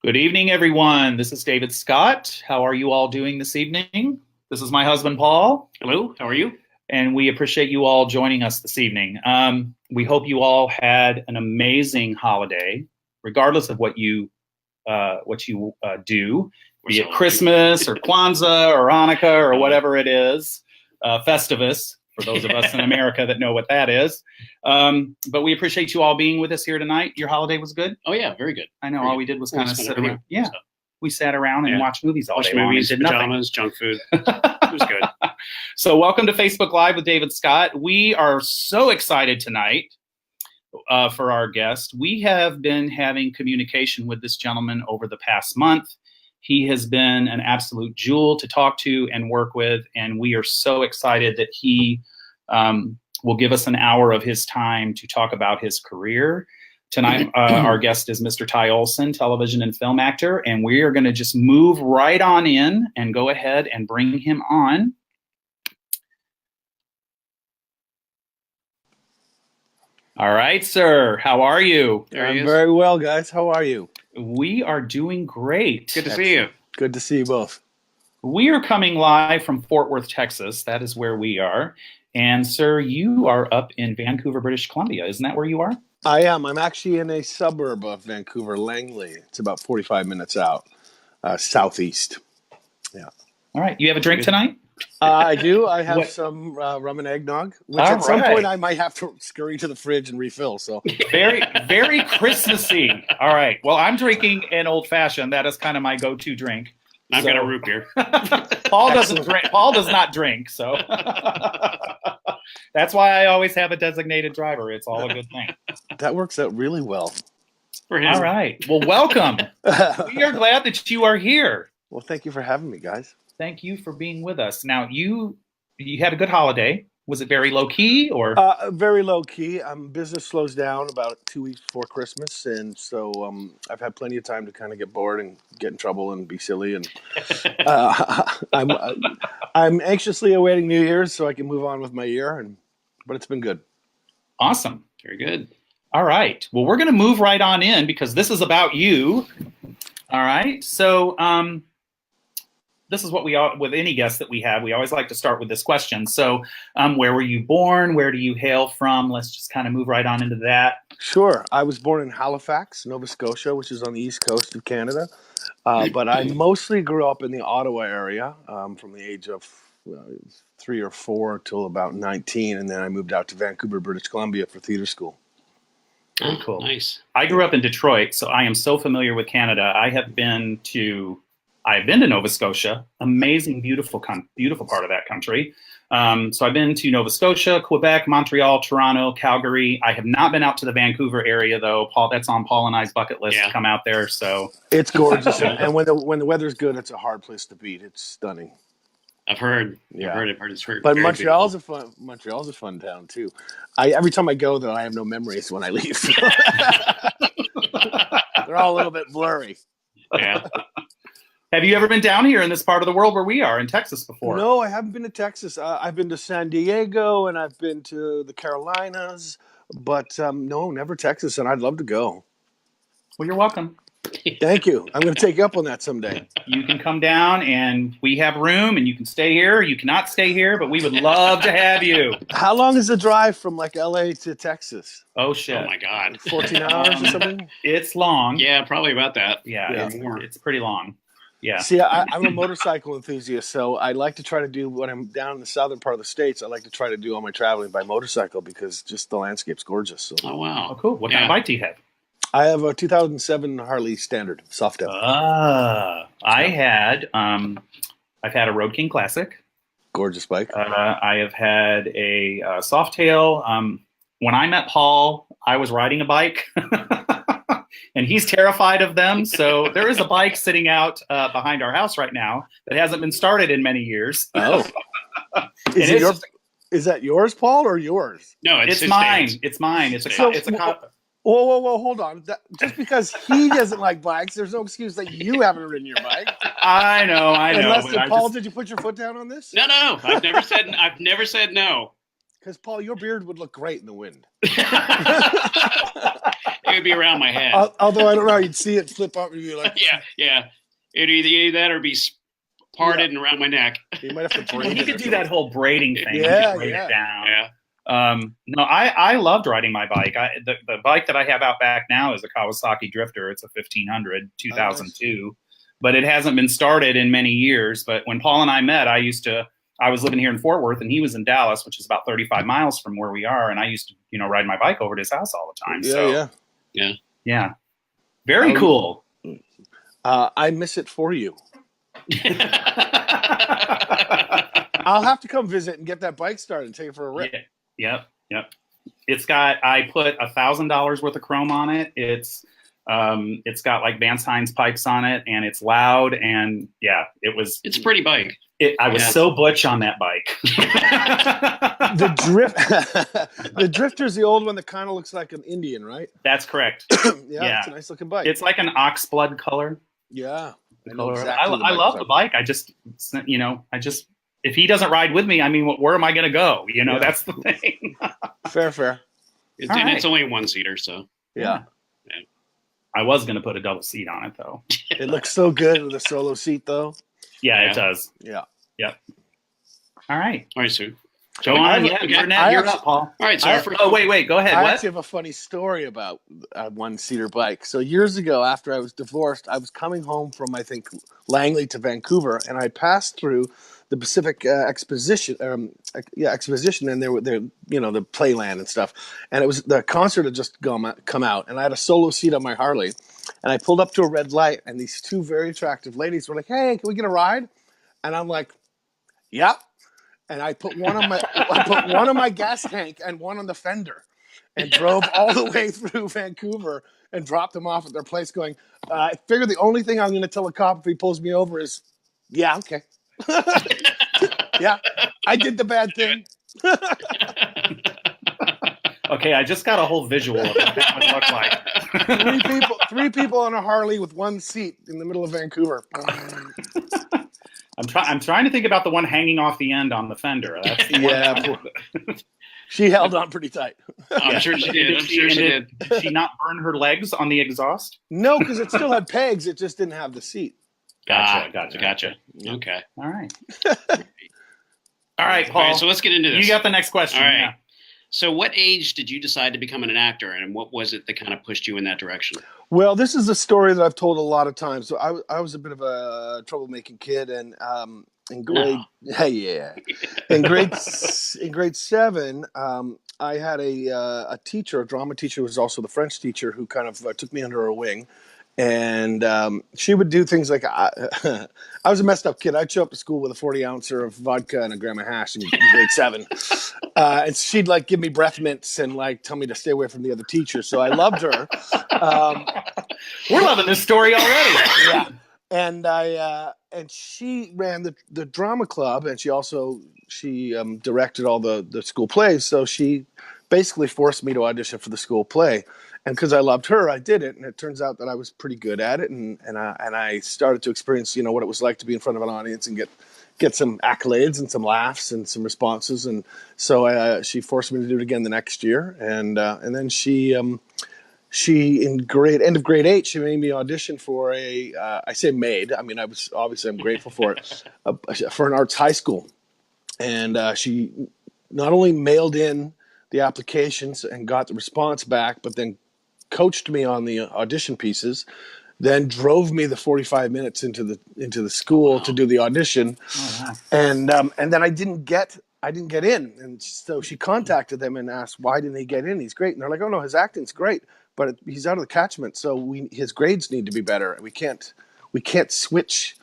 Good evening, everyone. This is David Scott. How are you all doing this evening? This is my husband, Paul. Hello, how are you? And we appreciate you all joining us this evening. We hope you all had an amazing holiday, regardless of what you do, be it Christmas or Kwanzaa or Hanukkah or whatever it is, Festivus, for those of us in America that know what that is. But we appreciate you all being with us here tonight. Your holiday was good? Oh, yeah, very good. I know very all good. we did was kind of sit everything. around. Yeah, So, we sat around and watched movies all day long. Movies, and did pajamas, junk food. It was good. So welcome to Facebook Live with David Scott. We are so excited tonight for our guest. We have been having communication with this gentleman over the past month. He has been an absolute jewel to talk to and work with, and we are so excited that he will give us an hour of his time to talk about his career. Tonight, our guest is Mr. Ty Olsson, television and film actor, and we are going to just move right on in and go ahead and bring him on. All right, sir. How are you? I'm very well, guys. How are you? We are doing great. Good to see you. Good to see you both. We are coming live from Fort Worth, Texas. That is where we are. And, sir, you are up in Vancouver, British Columbia. Isn't that where you are? I am. I'm actually in a suburb of Vancouver, Langley. It's about 45 minutes out, southeast. Yeah. All right. You have a drink tonight? I do. I have some rum and eggnog, which at some point I might have to scurry to the fridge and refill. So very, very Christmassy. All right. Well, I'm drinking an old fashioned. That is kind of my go-to drink. I've got a root beer. Paul doesn't drink. Paul does not drink. So that's why I always have a designated driver. It's all a good thing. That works out really well. For him. All right. Well, welcome. We are glad that you are here. Well, thank you for having me, guys. Thank you for being with us. Now, you had a good holiday. Was it very low key or? Very low key. Business slows down about 2 weeks before Christmas, and so I've had plenty of time to kind of get bored and get in trouble and be silly. And I'm anxiously awaiting New Year's so I can move on with my year. But it's been good. Awesome. Very good. All right. Well, we're going to move right on in because this is about you. All right. So, this is what we all, with any guest that we have, we always like to start with this question. So where were you born? Where do you hail from? Let's just kind of move right on into that. Sure. I was born in Halifax, Nova Scotia, which is on the east coast of Canada. But I mostly grew up in the Ottawa area from the age of 3 or 4 till about 19. And then I moved out to Vancouver, British Columbia for theater school. Very cool. Nice. I grew up in Detroit, so I am so familiar with Canada. I have been to Nova Scotia, amazing, beautiful part of that country. So I've been to Nova Scotia, Quebec, Montreal, Toronto, Calgary. I have not been out to the Vancouver area though. Paul, that's on Paul and I's bucket list to come out there. So it's gorgeous, and when the weather's good, it's a hard place to beat. It's stunning. I've heard. Yeah. I've heard it's very. But very Montreal's a fun town too. Every time I go there, I have no memories when I leave. They're all a little bit blurry. Yeah. Have you ever been down here in this part of the world where we are in Texas before? No, I haven't been to Texas. I've been to San Diego and I've been to the Carolinas, but no, never Texas, and I'd love to go. Well, you're welcome. Thank you. I'm going to take you up on that someday. You can come down and we have room and you can stay here. You cannot stay here, but we would love to have you. How long is the drive from like LA to Texas? Oh, shit. Oh, my God. 14 hours or something? It's long. Yeah, probably about that. Yeah. It's pretty long. Yeah. See, I'm a motorcycle enthusiast, so I like to try to do when I'm down in the southern part of the States, I like to try to do all my traveling by motorcycle because just the landscape's gorgeous. So. Oh, wow. Oh, cool. What kind of bike do you have? I have a 2007 Harley Standard, soft top. I've had a Road King Classic. Gorgeous bike. I have had a Softail. When I met Paul, I was riding a bike. And he's terrified of them. So there is a bike sitting out behind our house right now that hasn't been started in many years. Oh. Is that yours, Paul, or yours? No, it's mine. It's mine. It's a Whoa, hold on. Just because he doesn't like bikes, there's no excuse that you haven't ridden your bike. I know. Paul, did you put your foot down on this? No. I've never said no. Because, Paul, your beard would look great in the wind. It would be around my head. Although I don't know, you'd see it flip up and be like, Yeah. It'd either that or be parted and around my neck. You might have to braid You it. could do that whole braiding thing. Yeah, You could braid it down. Yeah. No, I loved riding my bike. The bike that I have out back now is a Kawasaki Drifter. It's a 1500, 2002, but it hasn't been started in many years. But when Paul and I met, I was living here in Fort Worth and he was in Dallas, which is about 35 miles from where we are. And I used to, ride my bike over to his house all the time. Yeah. Very cool. I miss it for you. I'll have to come visit and get that bike started and take it for a rip. Yep. I put $1,000 worth of chrome on it. It's got like Vance Hines pipes on it, and it's loud, and it's a pretty bike. I was so butch on that bike. The Drifter's the old one that kind of looks like an Indian, right? That's correct. Yeah, it's a nice looking bike. It's like an oxblood color. Yeah. I love the bike. If he doesn't ride with me, where am I going to go? That's the thing. Fair. It's only a one-seater, so. Yeah. I was going to put a double seat on it, though. It looks so good with a solo seat, though. Yeah, it does. Yeah. Yep. All right. Sue. Go on. You're up, Paul. All right. So wait. Go ahead. I actually have a funny story about a one-seater bike. So years ago, after I was divorced, I was coming home from, I think, Langley to Vancouver, and I passed through the Pacific Exposition, and there the Playland and stuff. And it was the concert had just come out, and I had a solo seat on my Harley, and I pulled up to a red light, and these two very attractive ladies were like, "Hey, can we get a ride?" And I'm like, "Yep." And I put one on my gas tank and one on the fender, and drove all the way through Vancouver and dropped them off at their place. Going, I figure the only thing I'm going to tell a cop if he pulls me over is, "Yeah, okay." Yeah, I did the bad thing. Okay, I just got a whole visual of what that would look like. Three people on a Harley with one seat in the middle of Vancouver. I'm trying to think about the one hanging off the end on the fender. That's the one. She held on pretty tight. I'm sure she did. Did she not burn her legs on the exhaust? No, because it still had pegs. It just didn't have the seat. Gotcha. Okay. All right. All right, Paul. All right, so let's get into this. You got the next question. All right. Yeah. So what age did you decide to become an actor, and what was it that kind of pushed you in that direction? Well, this is a story that I've told a lot of times. So I was a bit of a troublemaking kid, and in grade in grade 7, I had a teacher, a drama teacher, who was also the French teacher, who kind of took me under her wing. And she would do things like I was a messed up kid. I'd show up to school with a 40-ouncer of vodka and a gram of hash in grade 7, and she'd like give me breath mints and like tell me to stay away from the other teachers. So I loved her. We're loving this story already. Yeah, and she ran the drama club, and she directed all the school plays. So she basically forced me to audition for the school play. And because I loved her, I did it, and it turns out that I was pretty good at it, and I started to experience, what it was like to be in front of an audience and get some accolades and some laughs and some responses, and so she forced me to do it again the next year, and then she in end of grade 8, she made me audition for I say made, I'm grateful for it, for an arts high school, and she not only mailed in the applications and got the response back, but then coached me on the audition pieces, then drove me the 45 minutes into the school to do the audition. And then I didn't get in, and so she contacted them and asked, why didn't he get in? He's great. And they're like, oh no, his acting's great, but he's out of the catchment, so his grades need to be better. We can't switch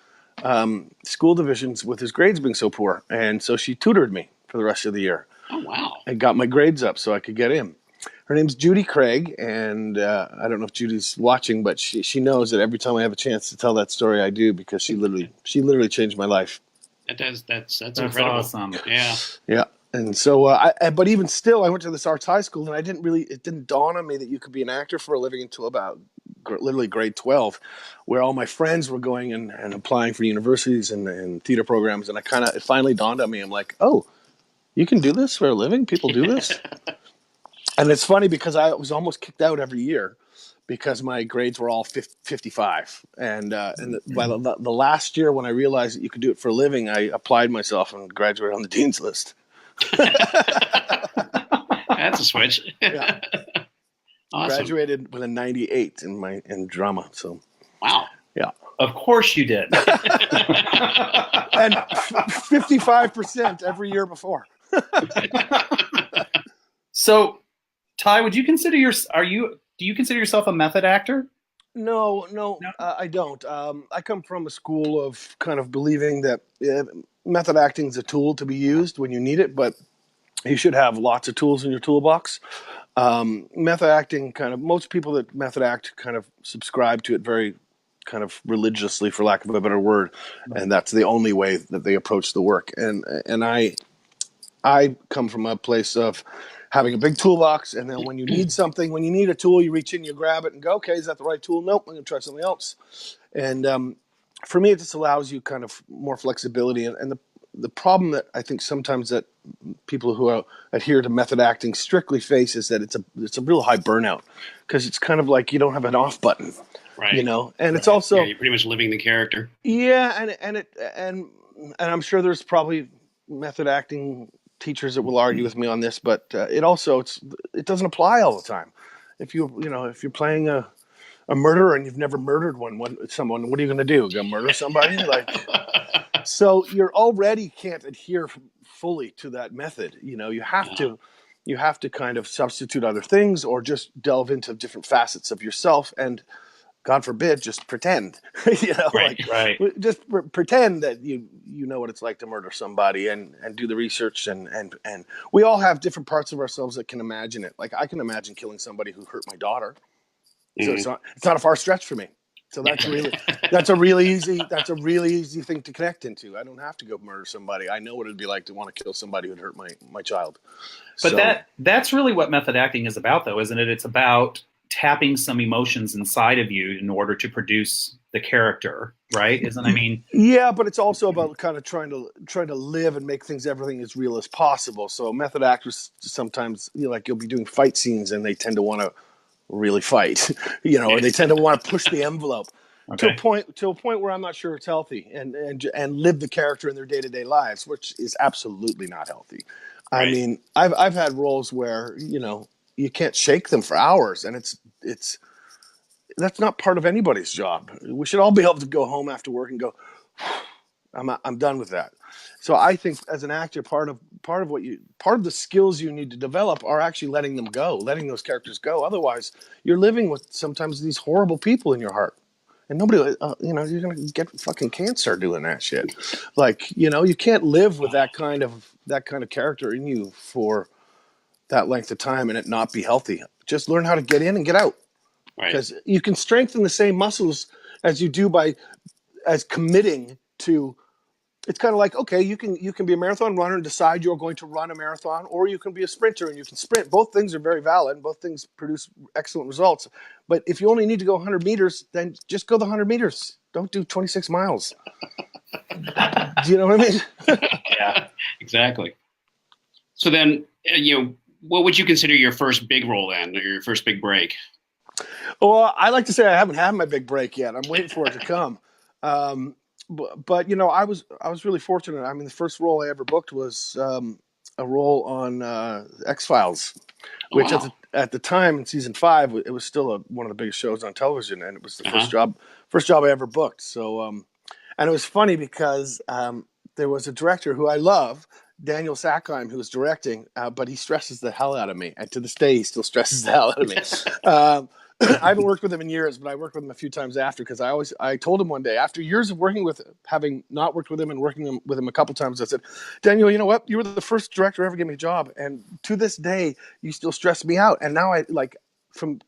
school divisions with his grades being so poor. And so she tutored me for the rest of the year. Oh wow! And got my grades up so I could get in. Her name's Judy Craig, and I don't know if Judy's watching, but she knows that every time I have a chance to tell that story, I do, because she literally changed my life. That's incredible. Awesome. Yeah. Yeah. And so, but even still, I went to this arts high school, and it didn't dawn on me that you could be an actor for a living until about literally grade 12, where all my friends were going and applying for universities and theater programs, and it finally dawned on me. I'm like, oh, you can do this for a living? People do this? And it's funny because I was almost kicked out every year. because my grades were all 55. And by the last year, when I realized that you could do it for a living, I applied myself and graduated on the dean's list. That's a switch. Yeah. Awesome. Graduated with a 98 in drama. So Wow. yeah. Of course you did. And 55% every year before. So, Ty, do you consider yourself a method actor? No, I don't. I come from a school of kind of believing that method acting is a tool to be used when you need it, but you should have lots of tools in your toolbox. Method acting, most people that method act kind of subscribe to it very kind of religiously, for lack of a better word, and that's the only way that they approach the work. And I come from a place of having a big toolbox, and then when you need something, when you need a tool, you reach in, you grab it, and go, okay, is that the right tool? Nope, I'm going to try something else. And for me, it just allows you kind of more flexibility. And the problem that I think sometimes that people who adhere to method acting strictly face is that it's a real high burnout, because it's kind of like you don't have an off button, right? And it's also you're pretty much living the character. Yeah, and I'm sure there's probably method acting teachers that will argue with me on this, but it doesn't apply all the time. If if you're playing a murderer and you've never murdered someone, what are you going to do? Go murder somebody? So you're already can't adhere fully to that method. You have to kind of substitute other things, or just delve into different facets of yourself, and God forbid, just pretend. Right. Just pretend that you know what it's like to murder somebody, and do the research, and we all have different parts of ourselves that can imagine it. Like I can imagine killing somebody who hurt my daughter, so it's not a far stretch for me. So that's a really easy thing to connect into. I don't have to go murder somebody. I know what it'd be like to want to kill somebody who'd hurt my child. But that's really what method acting is about, though, isn't it? It's about tapping some emotions inside of you in order to produce the character, right? Yeah, but it's also about kind of trying to live and make everything as real as possible. So method actors sometimes, you'll be doing fight scenes and they tend to want to really fight, or they tend to want to push the envelope to a point where I'm not sure it's healthy, and live the character in their day-to-day lives, which is absolutely not healthy. Right. I mean, I've had roles where you can't shake them for hours, and it's that's not part of anybody's job. We should all be able to go home after work and go, I'm done with that. So I think as an actor, part of the skills you need to develop are actually letting letting those characters go. Otherwise, you're living with sometimes these horrible people in your heart, and nobody, you're gonna get fucking cancer doing that shit. You can't live with that kind of character in you for that length of time and it not be healthy. Just learn how to get in and get out, because you can strengthen the same muscles as you do as committing to. It's kind of like, okay, you can be a marathon runner and decide you're going to run a marathon, or you can be a sprinter and you can sprint. Both things are very valid, and both things produce excellent results. But if you only need to go 100 meters, then just go the 100 meters. Don't do 26 miles. Do you know what I mean? Yeah, exactly. So then, what would you consider your first big role then, or your first big break? Well, I like to say I haven't had my big break yet. I'm waiting for it to come. But I was really fortunate. I mean, the first role I ever booked was a role on X-Files, which at the time in season 5, it was still one of the biggest shows on television, and it was the first job I ever booked. So, and it was funny because there was a director who I love, Daniel Sackheim, who was directing, but he stresses the hell out of me, and to this day he still stresses the hell out of me. I haven't worked with him in years, but I worked with him a few times after, because I told him one day, after years of having not worked with him and working with him a couple times, I said, Daniel, you know what? You were the first director who ever gave me a job, and to this day, you still stress me out. And now from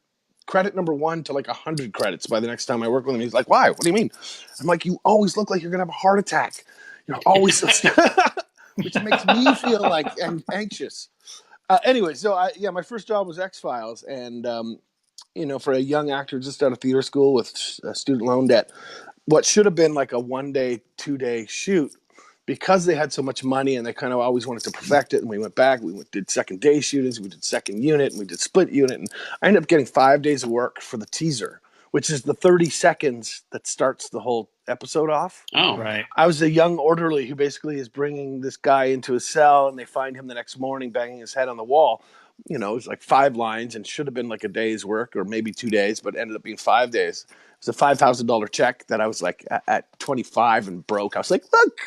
credit number 1 to 100 credits by the next time I work with him, he's like, why? What do you mean? I'm like, you always look like you're going to have a heart attack. You're always which makes me feel anxious. Anyway, so my first job was X-Files, and for a young actor just out of theater school with student loan debt, what should have been like a 1-day, 2-day shoot because they had so much money and they kind of always wanted to perfect it, and we went back, did second day shootings, we did second unit, and we did split unit, and I ended up getting 5 days of work for the teaser, which is the 30 seconds that starts the whole episode off. Oh, Right. I was a young orderly who basically is bringing this guy into his cell, and they find him the next morning banging his head on the wall. You know, it was like 5 lines and should have been like a day's work or maybe 2 days, but ended up being 5 days. It was a $5,000 check that I was like at 25 and broke. I was like, look.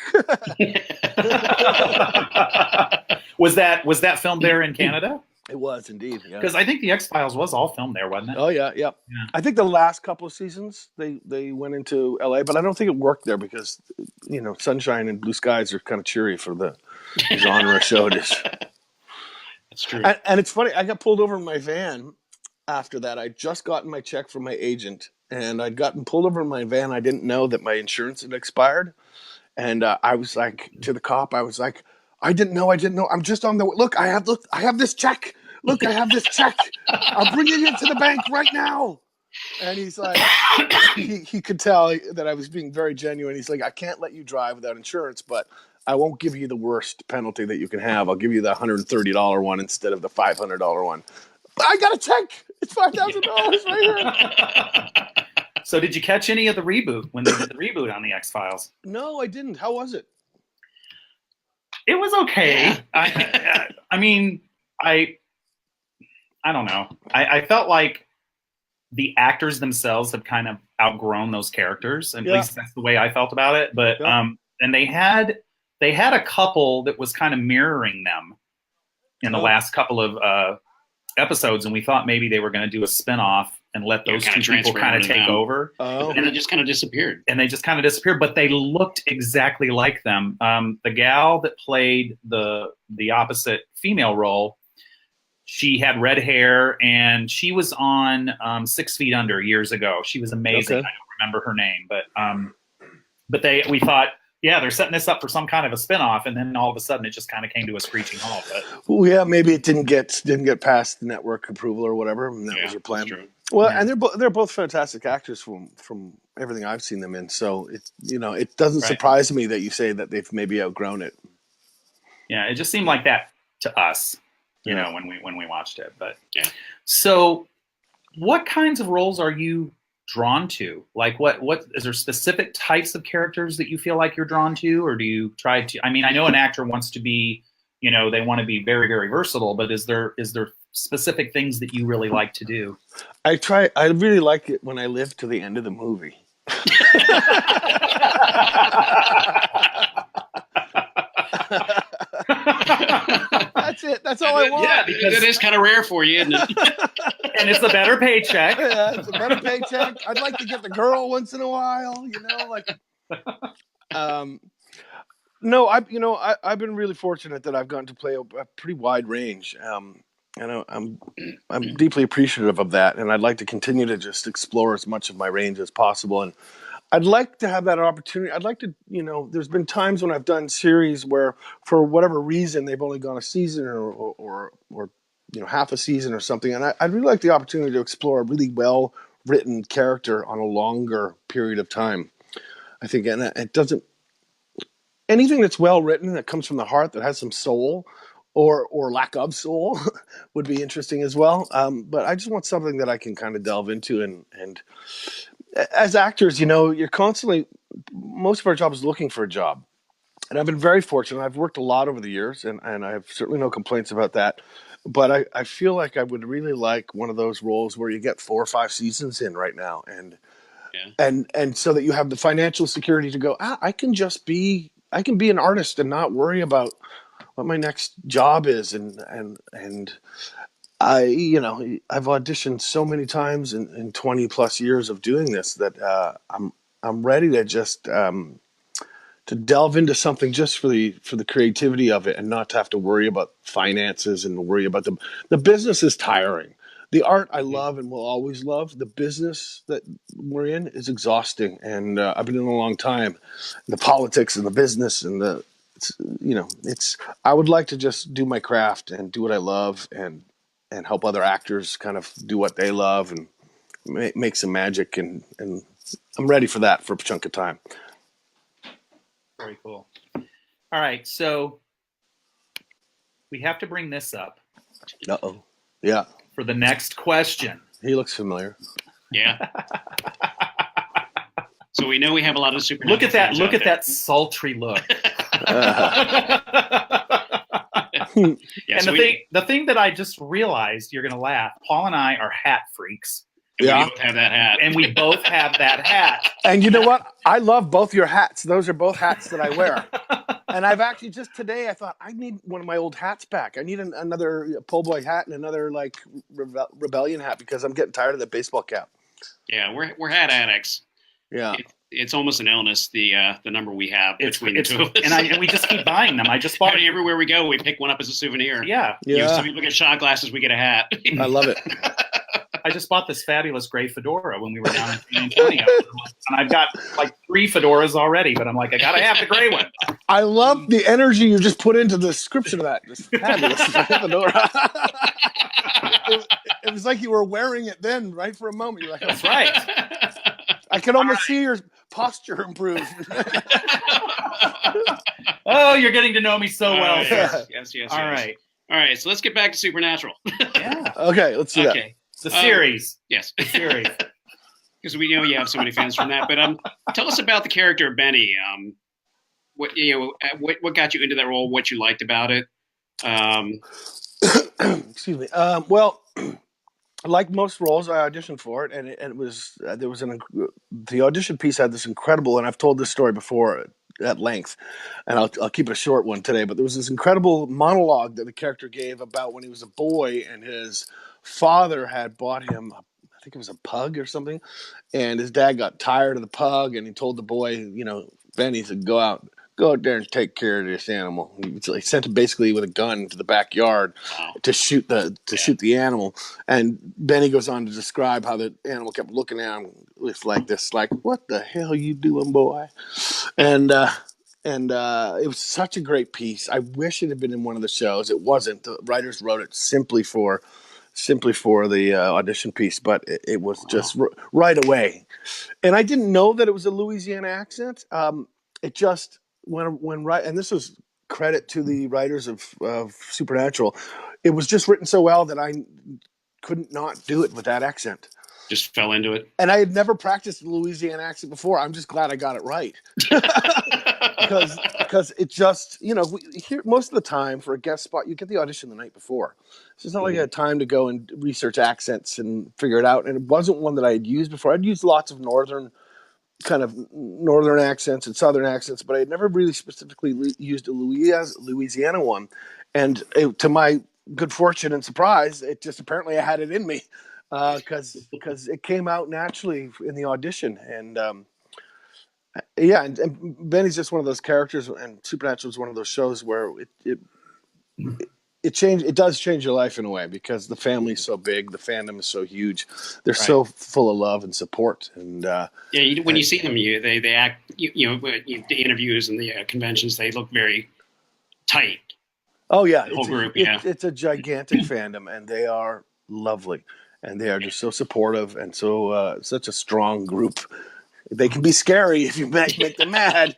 Was that filmed there in Canada? It was indeed, yeah. Because I think the X-Files was all filmed there, wasn't it? Oh yeah. I think the last couple of seasons they went into LA, but I don't think it worked there because, you know, sunshine and blue skies are kind of cheery for the genre show it is. That's true. And it's funny, I got pulled over in my van after that. I'd just gotten my check from my agent, and I'd gotten pulled over in my van. I didn't know that my insurance had expired. And I was like, to the cop, I was like, I didn't know. I'm just on the, look, I have this check. Look, I have this check. I'm bringing it to the bank right now. And he's like, he could tell that I was being very genuine. He's like, I can't let you drive without insurance, but I won't give you the worst penalty that you can have. I'll give you the $130 one instead of the $500 one. I got a check. It's $5,000 right here. So did you catch any of the reboot when they did the reboot on the X-Files? No, I didn't. How was it? It was okay. I mean, I don't know. I felt like the actors themselves had kind of outgrown those characters. At least that's the way I felt about it. But and they had a couple that was kind of mirroring them in the last couple of episodes, and we thought maybe they were going to do a spinoff and let those two people kind of take over. And it just kind of disappeared. But they looked exactly like them. The gal that played the opposite female role, she had red hair, and she was on 6 Feet Under years ago. She was amazing. Okay. I don't remember her name, but we thought, yeah, they're setting this up for some kind of a spinoff, and then all of a sudden it just kind of came to a screeching halt. But well, yeah, maybe it didn't get past the network approval or whatever, and that was your plan. Well, and they're both fantastic actors from everything I've seen them in. So it doesn't surprise me that you say that they've maybe outgrown it. Yeah, it just seemed like that to us, when we watched it. But so, what kinds of roles are you drawn to? Like, what is there specific types of characters that you feel like you're drawn to, or do you try to? I mean, I know an actor wants to be, they want to be very, very versatile, but is there specific things that you really like to do? I really like it when I live to the end of the movie. That's it. That's all I want. Yeah, because it is kind of rare for you, isn't it? And it's a better paycheck. Yeah, it's a better paycheck. I'd like to get the girl once in a while, No, I've been really fortunate that I've gotten to play a pretty wide range. And I'm deeply appreciative of that, and I'd like to continue to just explore as much of my range as possible. And I'd like to have that opportunity. I'd like to, there's been times when I've done series where, for whatever reason, they've only gone a season or half a season or something, and I'd really like the opportunity to explore a really well written character on a longer period of time. I think, and it doesn't. Anything that's well written, that comes from the heart, that has some soul, or lack of soul, would be interesting as well. But I just want something that I can kind of delve into. And as actors, you're constantly, most of our job is looking for a job. And I've been very fortunate. I've worked a lot over the years, and I have certainly no complaints about that. But I feel like I would really like one of those roles where you get 4 or 5 seasons in right now, and so that you have the financial security to go, I can be an artist and not worry about what my next job is. And I've auditioned so many times in 20 plus years of doing this that I'm ready to just to delve into something just for the creativity of it, and not to have to worry about finances and worry about the business is tiring. The art I love and will always love. The business that we're in is exhausting, and I've been in a long time. The politics and the business and I would like to just do my craft and do what I love, and help other actors kind of do what they love and make some magic, and I'm ready for that for a chunk of time. Very cool. All right, so we have to bring this up. Uh-oh. Yeah. For the next question. He looks familiar. Yeah. So we know we have a lot of supernatural. Look at that! fans Look out at that sultry look. Yeah, And so the thing that I just realized, you're gonna laugh. Paul and I are hat freaks, we both have that hat. and we both have that hat. And you know what? I love both your hats. Those are both hats that I wear. And I've actually just today I thought I need one of my old hats back. I need another po' boy hat and another like rebellion hat because I'm getting tired of the baseball cap. Yeah, we're hat addicts. Yeah. It's almost an illness, the number we have between the two of us. And we just keep buying them. I just bought everywhere we go, we pick one up as a souvenir. Yeah. You know, some people get shot glasses, we get a hat. I love it. I just bought this fabulous gray fedora when we were down in San Antonio. And I've got like 3 fedoras already, but I'm like, I gotta have the gray one. I love the energy you just put into the description of that. It's fabulous fedora. It was like you were wearing it then, right for a moment. You're like, that's right. I can almost see your posture improve. Oh, you're getting to know me so well. Yes. All right. All right, so let's get back to Supernatural. Yeah. Okay, let's do that. It's a series. Yes. The series. Because we know you have so many fans from that. But tell us about the character of Benny. What got you into that role? What you liked about it? Excuse me. Well, like most roles, I auditioned for it, and it was the audition piece had this incredible, and I've told this story before at length, and I'll keep it a short one today. But there was this incredible monologue that the character gave about when he was a boy, and his father had bought him, I think it was a pug or something, and his dad got tired of the pug, and he told the boy, Benny said, go out there and take care of this animal. He sent him basically with a gun to the backyard to shoot the animal. And Benny goes on to describe how the animal kept looking at him with like this, like, what the hell you doing, boy? And it was such a great piece. I wish it had been in one of the shows. It wasn't. The writers wrote it simply for the audition piece, but it was just right away. And I didn't know that it was a Louisiana accent. It just and this was credit to the writers of Supernatural. It was just written so well that I couldn't not do it with that accent. Just fell into it. And I had never practiced the Louisiana accent before. I'm just glad I got it right. Because it just, here most of the time for a guest spot, you get the audition the night before. So it's not like I had time to go and research accents and figure it out. And it wasn't one that I had used before. I'd used lots of northern accents and southern accents, but I had never really specifically used a Louisiana one. And to my good fortune and surprise, it just apparently I had it in me because it came out naturally in the audition. And and Benny's just one of those characters, and Supernatural is one of those shows where it does change your life in a way because the family is so big, the fandom is so huge, they're so full of love and support. And when you see them, they act. The interviews and the conventions, they look very tight. Oh yeah, the whole group. It's a gigantic fandom, and they are lovely, and they are just so supportive and so such a strong group. They can be scary if you make them mad.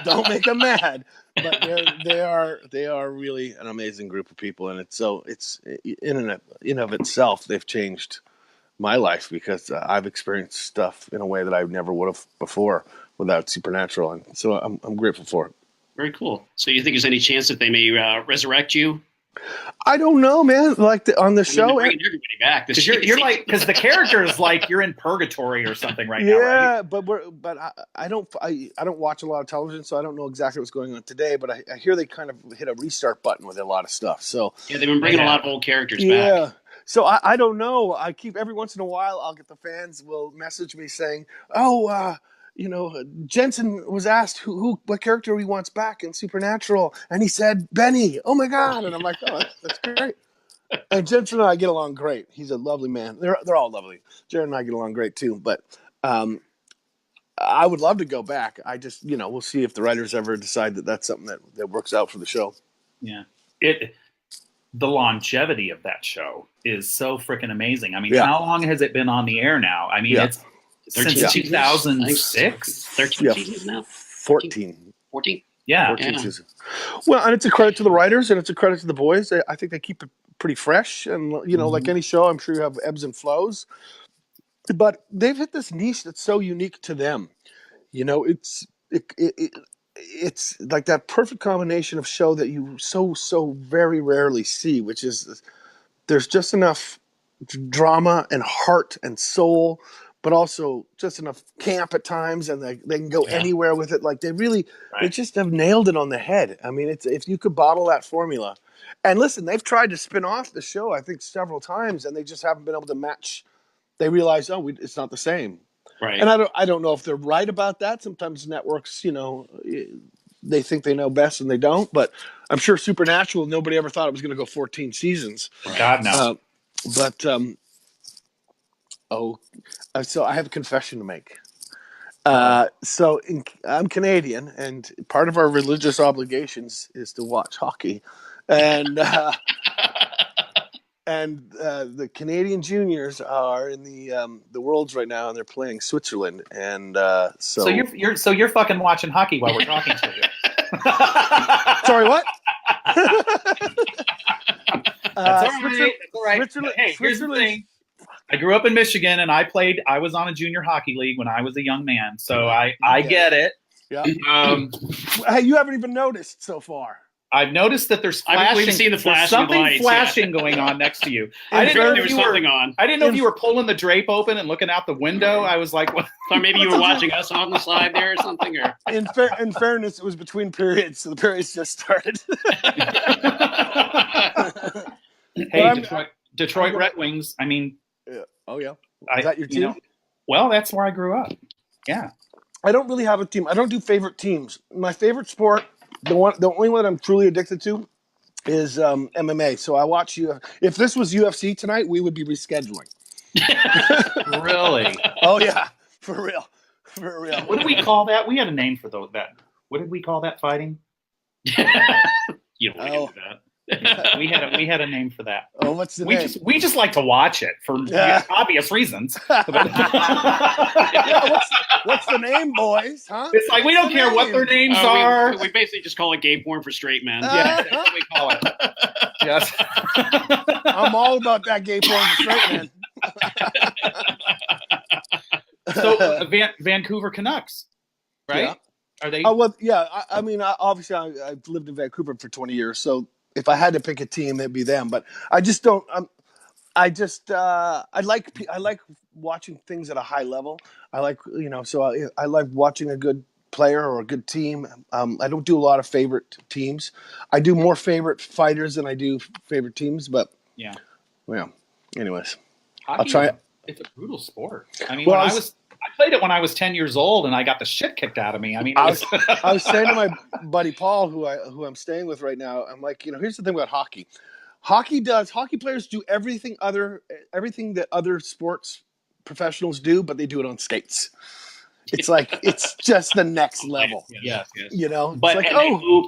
Don't make them mad. But they are really an amazing group of people, and it's in and of itself they've changed my life because I've experienced stuff in a way that I never would have before without Supernatural, and so I'm grateful for it. Very cool. So you think there's any chance that they may resurrect you? I don't know, man. Like on the show, bringing everybody back. Because you're like, because the character is like you're in purgatory or something right now. Yeah, but I don't watch a lot of television, so I don't know exactly what's going on today. But I hear they kind of hit a restart button with a lot of stuff. So they've been bringing a lot of old characters back. Yeah. So I don't know. I keep every once in a while I'll get the fans will message me saying, Jensen was asked what character he wants back in Supernatural, and he said Benny. Oh my God! And I'm like, oh, that's great. And Jensen and I get along great. He's a lovely man. They're all lovely. Jared and I get along great too. But I would love to go back. I just we'll see if the writers ever decide that that's something that works out for the show. Yeah, the longevity of that show is so freaking amazing. I mean, how long has it been on the air now? I mean, it's since 2006. 13 seasons now? 14. 14? Yeah. 14 seasons. Well, and it's a credit to the writers, and it's a credit to the boys. I think they keep it pretty fresh. And, like any show, I'm sure you have ebbs and flows. But they've hit this niche that's so unique to them. It's like that perfect combination of show that you so very rarely see, which is there's just enough drama and heart and soul, but also just enough camp at times, and they can go anywhere with it. Like they just have nailed it on the head. I mean, it's if you could bottle that formula. And listen, they've tried to spin off the show, I think, several times, and they just haven't been able to match. They realize, it's not the same. Right. And I don't know if they're right about that. Sometimes networks, they think they know best and they don't. But I'm sure Supernatural, nobody ever thought it was going to go 14 seasons. God, no. So I have a confession to make. I'm Canadian, and part of our religious obligations is to watch hockey. And the Canadian juniors are in the Worlds right now, and they're playing Switzerland. And so you're fucking watching hockey while we're talking to you. Sorry, what? That's all right. Hey, here's the thing. I grew up in Michigan, and I was on a junior hockey league when I was a young man, so I get it. Yeah. Hey, you haven't even noticed so far. I've noticed that there's flashing. We've seen the flashing something lights, flashing going on next to you. I didn't know there was something on. I didn't know if you were pulling the drape open and looking out the window. I was like, what? Or maybe you were watching us on the side there or something. Or in fairness, it was between periods, so the periods just started. Hey, Detroit Red Wings. I mean, oh yeah, is that your team? Well, that's where I grew up. Yeah. I don't really have a team. I don't do favorite teams. My favorite sport, the only one I'm truly addicted to, is MMA. So I watch you. If this was UFC tonight, we would be rescheduling. Really? Oh yeah, for real. What did we call that? We had a name for that. What did we call that fighting? You don't want to get into that. we had a name for that. Oh, what's the name? We just like to watch it for obvious reasons. What's the name, boys? Huh? It's like we don't care what their names are. We basically just call it gay porn for straight men. Yeah, that's what we call it. Yes. I'm all about that gay porn for straight men. So Vancouver Canucks, right? Yeah. Are they? Oh well, yeah. I mean, obviously, I've lived in Vancouver for 20 years, so if I had to pick a team, it'd be them. But I just don't. I like watching things at a high level. I like so I like watching a good player or a good team. I don't do a lot of favorite teams. I do more favorite fighters than I do favorite teams. But yeah. Well, anyways, hockey, I'll try. It's a brutal sport. I mean, I played it when I was 10 years old, and I got the shit kicked out of me. I mean, I was saying to my buddy Paul, who I'm staying with right now, I'm like, here's the thing about hockey. Hockey players do everything that other sports professionals do, but they do it on skates. It's like it's just the next level. Yes. But it's like, they move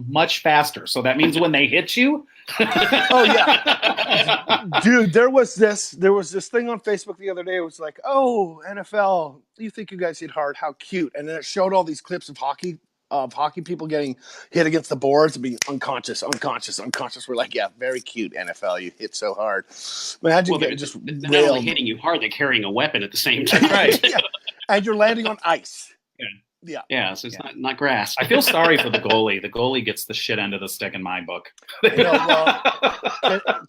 much faster. So that means when they hit you. Oh yeah, dude. There was this thing on Facebook the other day. It was like, oh, NFL, you think you guys hit hard? How cute! And then it showed all these clips of hockey people getting hit against the boards and being unconscious. We're like, yeah, very cute. NFL, you hit so hard. Imagine they're not only hitting you hard, they're carrying a weapon at the same time. Right. Yeah. And you're landing on ice. Yeah, so it's not grass. I feel sorry for the goalie. The goalie gets the shit end of the stick in my book.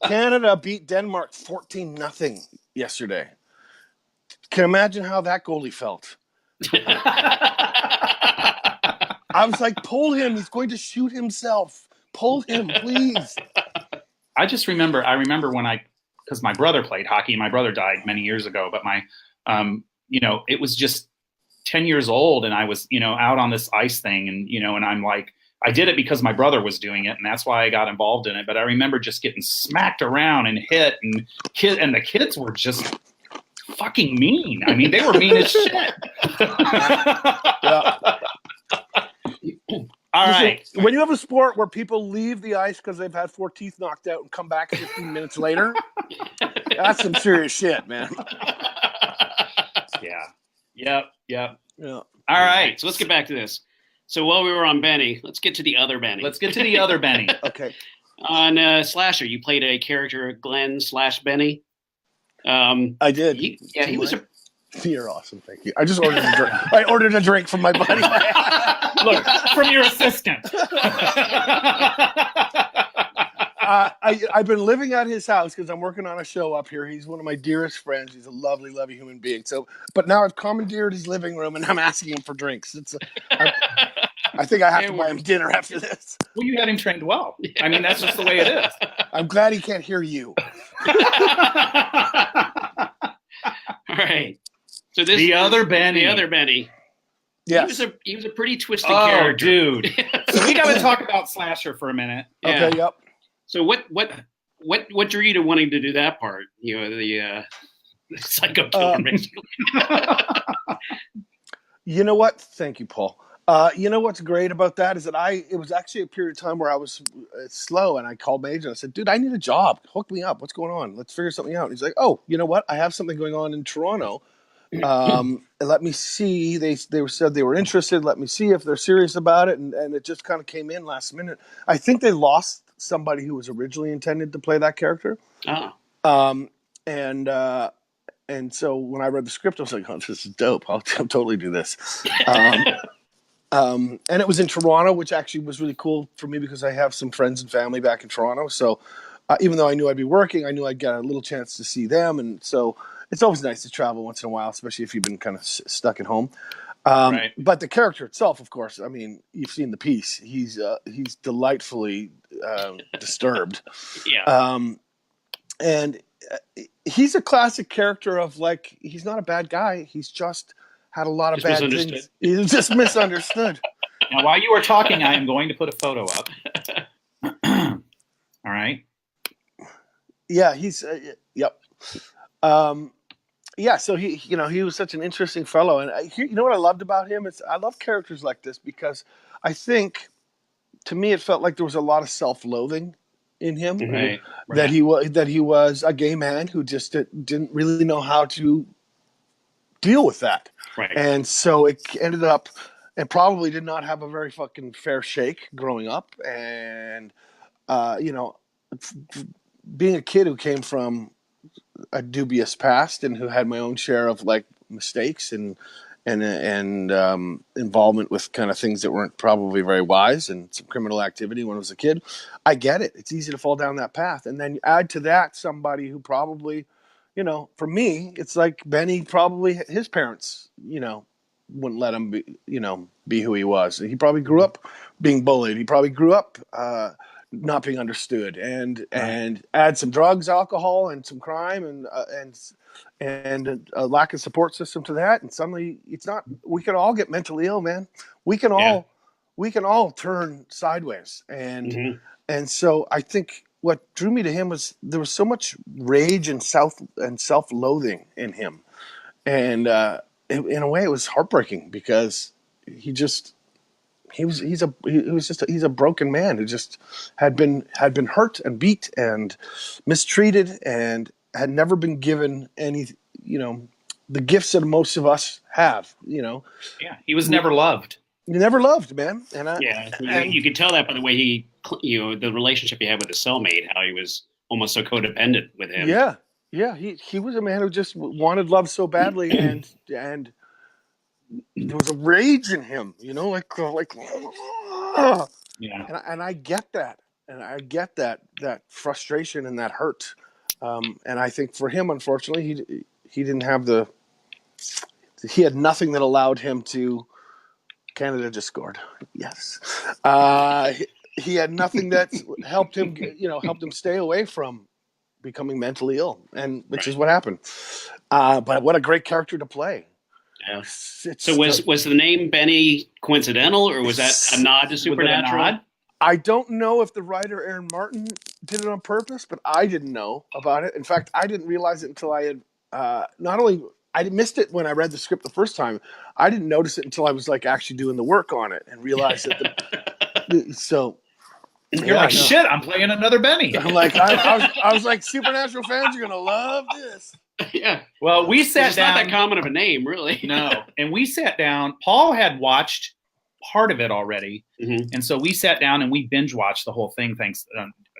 Canada beat Denmark 14-0 yesterday. Can you imagine how that goalie felt? I was like, pull him. He's going to shoot himself. Pull him, please. I remember when because my brother played hockey. My brother died many years ago, but my, it was just 10 years old, and I was, out on this ice thing, and, and I'm like, I did it because my brother was doing it, and that's why I got involved in it. But I remember just getting smacked around and hit, and the kids were just fucking mean. I mean, they were mean as shit. Yeah. All right. When you have a sport where people leave the ice because they've had 4 teeth knocked out and come back 15 minutes later, that's some serious shit, man. Yeah. Yep. Yeah. All right. So let's get back to this. So while we were on Benny, let's get to the other Benny. Let's get to the other Benny. Okay. On Slasher, you played a character, Glenn/Benny. I did. He was a. You're awesome. Thank you. I just ordered a drink. I ordered a drink from my buddy. Look, from your assistant. I've been living at his house because I'm working on a show up here. He's one of my dearest friends. He's a lovely, lovely human being. But now I've commandeered his living room and I'm asking him for drinks. I think I have to buy him dinner after this. Well, you had him trained well. I mean, that's just the way it is. I'm glad he can't hear you. All right. So the other Benny. Yes. He was a pretty twisted character. Dude. So we got to talk about Slasher for a minute. Yeah. Okay. Yep. So what drew you to wanting to do that part? You know, the psycho killer, basically. You know what? Thank you, Paul. You know what's great about that is that it was actually a period of time where I was slow, and I called my agent. I said, "Dude, I need a job. Hook me up. What's going on? Let's figure something out." He's like, "Oh, you know what? I have something going on in Toronto. Let me see." They said they were interested. Let me see if they're serious about it, and it just kind of came in last minute. I think they lost somebody who was originally intended to play that character. And so when I read the script, I was like, "Oh, this is dope. I'll totally do this." And it was in Toronto, which actually was really cool for me because I have some friends and family back in Toronto. So even though I knew I'd be working, I knew I'd get a little chance to see them. And so it's always nice to travel once in a while, especially if you've been kind of stuck at home. Right. But the character itself, of course, I mean, you've seen the piece. He's delightfully disturbed. Yeah. And he's a classic character of like, he's not a bad guy. He's just had a lot of bad things. He's just misunderstood. Now, while you were talking, I am going to put a photo up. All right. Yeah, he's yep. Yeah, so he was such an interesting fellow, and you know what I loved about him is I love characters like this because I think to me it felt like there was a lot of self-loathing in him. Right. That he was a gay man who just didn't really know how to deal with that. Right. And so it ended up, and probably did not have a very fucking fair shake growing up. And, being a kid who came from a dubious past and who had my own share of like mistakes and involvement with kind of things that weren't probably very wise and some criminal activity when I was a kid, I get it. It's easy to fall down that path. And then you add to that somebody who probably, for me, it's like Benny, probably his parents, wouldn't let him be who he was. He probably grew up being bullied. He probably grew up not being understood, and add some drugs, alcohol, and some crime, and a lack of support system to that, and suddenly it's not. We can all get mentally ill, man. We can all turn sideways, and so I think what drew me to him was there was so much rage and self-loathing in him, and in a way it was heartbreaking because he's a broken man who just had been hurt and beat and mistreated and had never been given any the gifts that most of us have. Yeah, he was never loved. You never loved, man. And you could tell that by the way the relationship he had with his cellmate, how he was almost so codependent with him. Yeah. He was a man who just wanted love so badly, and there was a rage in him, like. Yeah. And I get that, that frustration and that hurt, and I think for him, unfortunately, he didn't have he had nothing that allowed him to. Canada just scored. Yes. He had nothing that helped him stay away from becoming mentally ill, and which is what happened. But what a great character to play. Yeah. So was the name Benny coincidental, or was that a nod to Supernatural? I don't know if the writer Aaron Martin did it on purpose, but I didn't know about it. In fact, I didn't realize it until I had I missed it when I read the script the first time. I didn't notice it until I was like actually doing the work on it and realized that. So you're like, shit, I'm playing another Benny. I'm like, I was like, Supernatural fans are gonna love this. Yeah. Well, we sat down. It's not that common of a name, really. No. And we sat down. Paul had watched part of it already. Mhm. And so we sat down and we binge watched the whole thing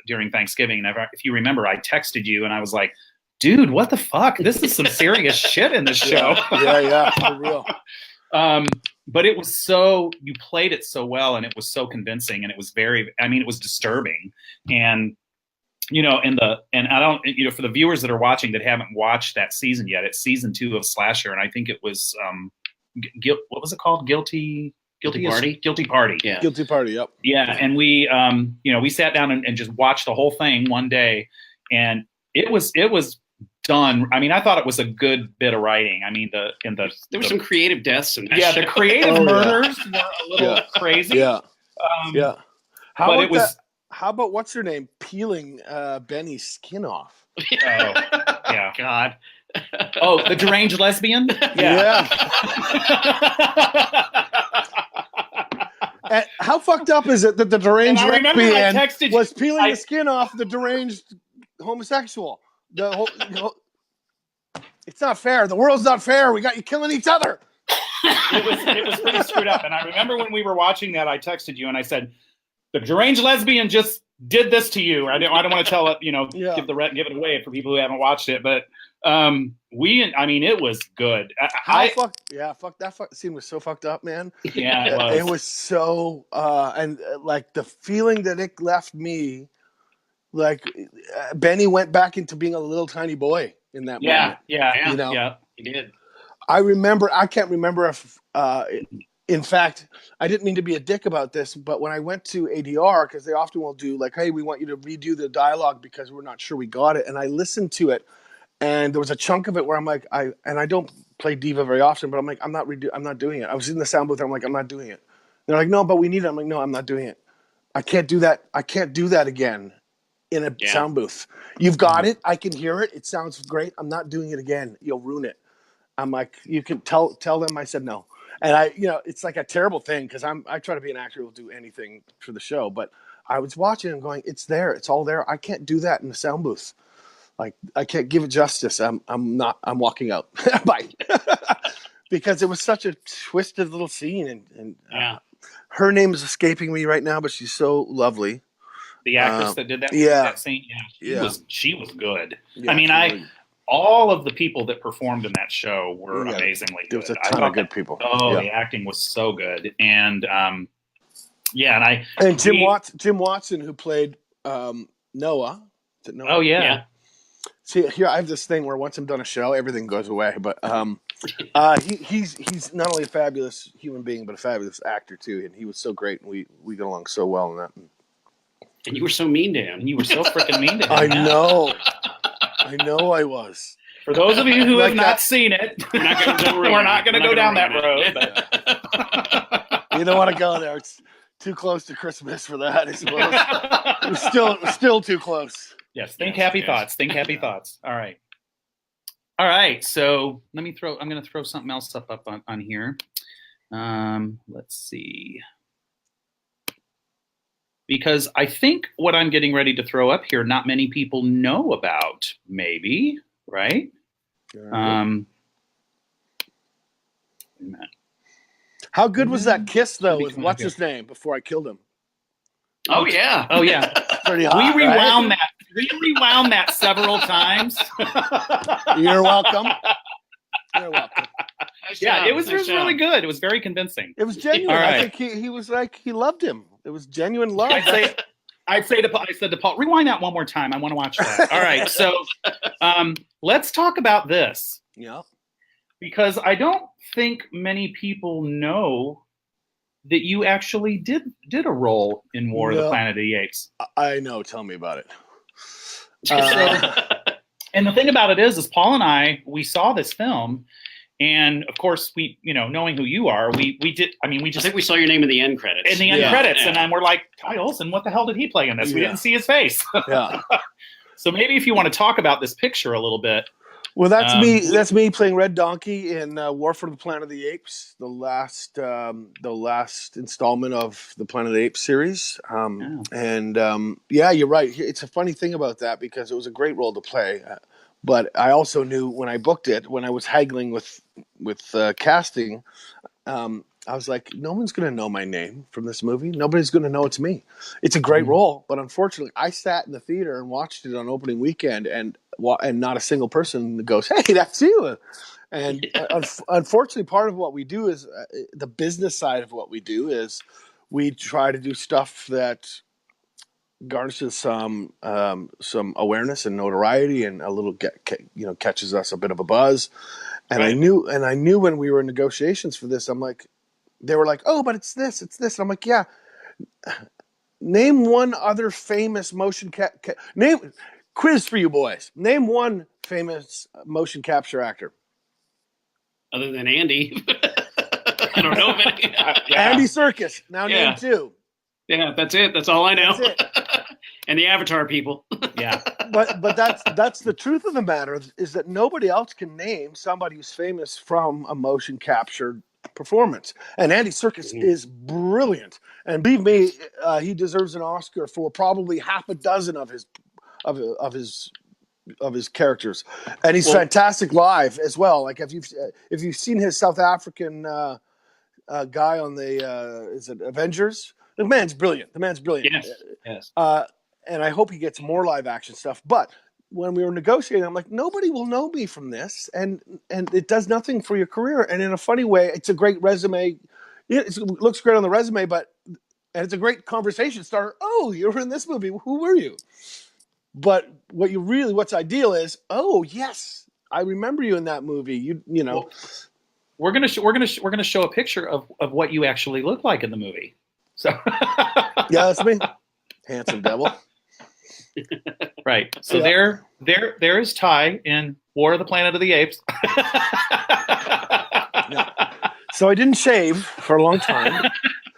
during Thanksgiving. And if you remember, I texted you and I was like, dude, what the fuck? This is some serious shit in this show. Yeah, for real. But it was you played it so well, and it was so convincing, and it was it was disturbing. And, and I don't, for the viewers that are watching that haven't watched that season yet, it's season 2 of Slasher. And I think it was, what was it called? Guilty Party? Guilty Party. Yeah. Guilty Party, yep. Yeah. And we, we sat down and just watched the whole thing one day, and it was done. I mean, I thought it was a good bit of writing. I mean, there were some creative deaths in that the creative murders were a little crazy. Yeah. How about what's her name peeling Benny's skin off? Oh, yeah. God. Oh, the deranged lesbian? Yeah. And how fucked up is it that the deranged lesbian was peeling the skin off the deranged homosexual? It's not fair. The world's not fair. We got you killing each other. It was pretty screwed up. And I remember when we were watching that, I texted you and I said, the deranged lesbian just did this to you. I don't want to tell it, give it away for people who haven't watched it. But it was good. That scene was so fucked up, man. Yeah, it was. It was so, like the feeling that it left me, like Benny went back into being a little tiny boy in that moment. Yeah, he did. I can't remember if, in fact, I didn't mean to be a dick about this, but when I went to ADR, because they often will do like, hey, we want you to redo the dialogue because we're not sure we got it. And I listened to it, and there was a chunk of it where I'm like, I don't play diva very often, but I'm like, I'm not doing it. I was in the sound booth, I'm like, I'm not doing it. They're like, no, but we need it. I'm like, no, I'm not doing it. I can't do that. I can't do that again in a sound booth. You've got it. I can hear it. It sounds great. I'm not doing it again. You'll ruin it. I'm like, you can tell them I said no. And it's like a terrible thing because I try to be an actor who will do anything for the show, but I was watching and going, it's there, it's all there. I can't do that in the sound booth. Like I can't give it justice. I'm walking out. Bye. Because it was such a twisted little scene, and her name is escaping me right now, but she's so lovely. The actress that did that scene, she was good. Yeah, I mean, all of the people that performed in that show were amazingly good. There was a ton of good people. The acting was so good. And Jim Watson, who played Noah. Is it Noah? Oh yeah. See, here I have this thing where once I'm done a show, everything goes away. But he's not only a fabulous human being, but a fabulous actor too. And he was so great, and we got along so well in that. And you were so mean to him. You were so freaking mean to him. I know I was. For those of you who have not seen it, we're not going to go down that road. You don't want to go there. It's too close to Christmas for that, I suppose. It was still too close. Yes. Think happy thoughts. Think happy thoughts. All right. So I'm going to throw something else up on here. Let's see. Because I think what I'm getting ready to throw up here, not many people know about, maybe, right? How good was that kiss, though, with what's his name before I killed him? Oh, yeah. Pretty hot, we rewound that. We rewound that several times. You're welcome. You're welcome. Yeah, it was really good. It was very convincing. It was genuine. Right. I think he was like, he loved him. It was genuine love. I said to Paul, rewind that one more time. I want to watch that. All right. So let's talk about this. Yeah. Because I don't think many people know that you actually did a role in War of the Planet of the Apes. I know. Tell me about it. And the thing about it is Paul and we saw this film. And of course, we, knowing who you are, we did. I mean, I think we saw your name in the end credits. In the end credits, and then we're like, Ty Olsson, what the hell did he play in this? We didn't see his face. Yeah. So maybe if you want to talk about this picture a little bit. Well, that's me. That's me playing Red Donkey in War for the Planet of the Apes, the last installment of the Planet of the Apes series. And you're right. It's a funny thing about that because it was a great role to play. But I also knew when I booked it, when I was haggling with casting, I I was like, no one's going to know my name from this movie. Nobody's going to know it's me. It's a great role, but unfortunately, I sat in the theater and watched it on opening weekend, and not a single person goes, "Hey, that's you." And unfortunately, part of what we do is the business side of what we do is we try to do stuff that garnishes some awareness and notoriety, and a little catches us a bit of a buzz. And Right. I knew when we were in negotiations for this, I'm like, they were like, "Oh, but it's this." And I'm like, "Yeah, name one other famous name quiz for you boys. Name one famous motion capture actor." Other than Andy, I don't know many. Andy Serkis. Now Yeah. name two. Yeah, that's it. That's all I know. That's it. And the Avatar people. Yeah. But that's the truth of the matter, is that nobody else can name somebody who's famous from a motion capture performance. And Andy Serkis is brilliant. And believe me, he deserves an Oscar for probably half a dozen of his characters. And he's fantastic live as well. Like if you've seen his South African guy on the is it Avengers? The man's brilliant. Yes. And I hope he gets more live action stuff. But when we were negotiating, I'm like, nobody will know me from this, and it does nothing for your career. And in a funny way, it's a great resume. It looks great on the resume, and it's a great conversation starter. Oh, you were in this movie. Who were you? But what's ideal is, oh yes, I remember you in that movie. You know. Well, we're gonna show a picture of what you actually look like in the movie. So yeah, that's me, handsome devil. Right. So there is Ty in War of the Planet of the Apes. Yeah. So I didn't shave for a long time.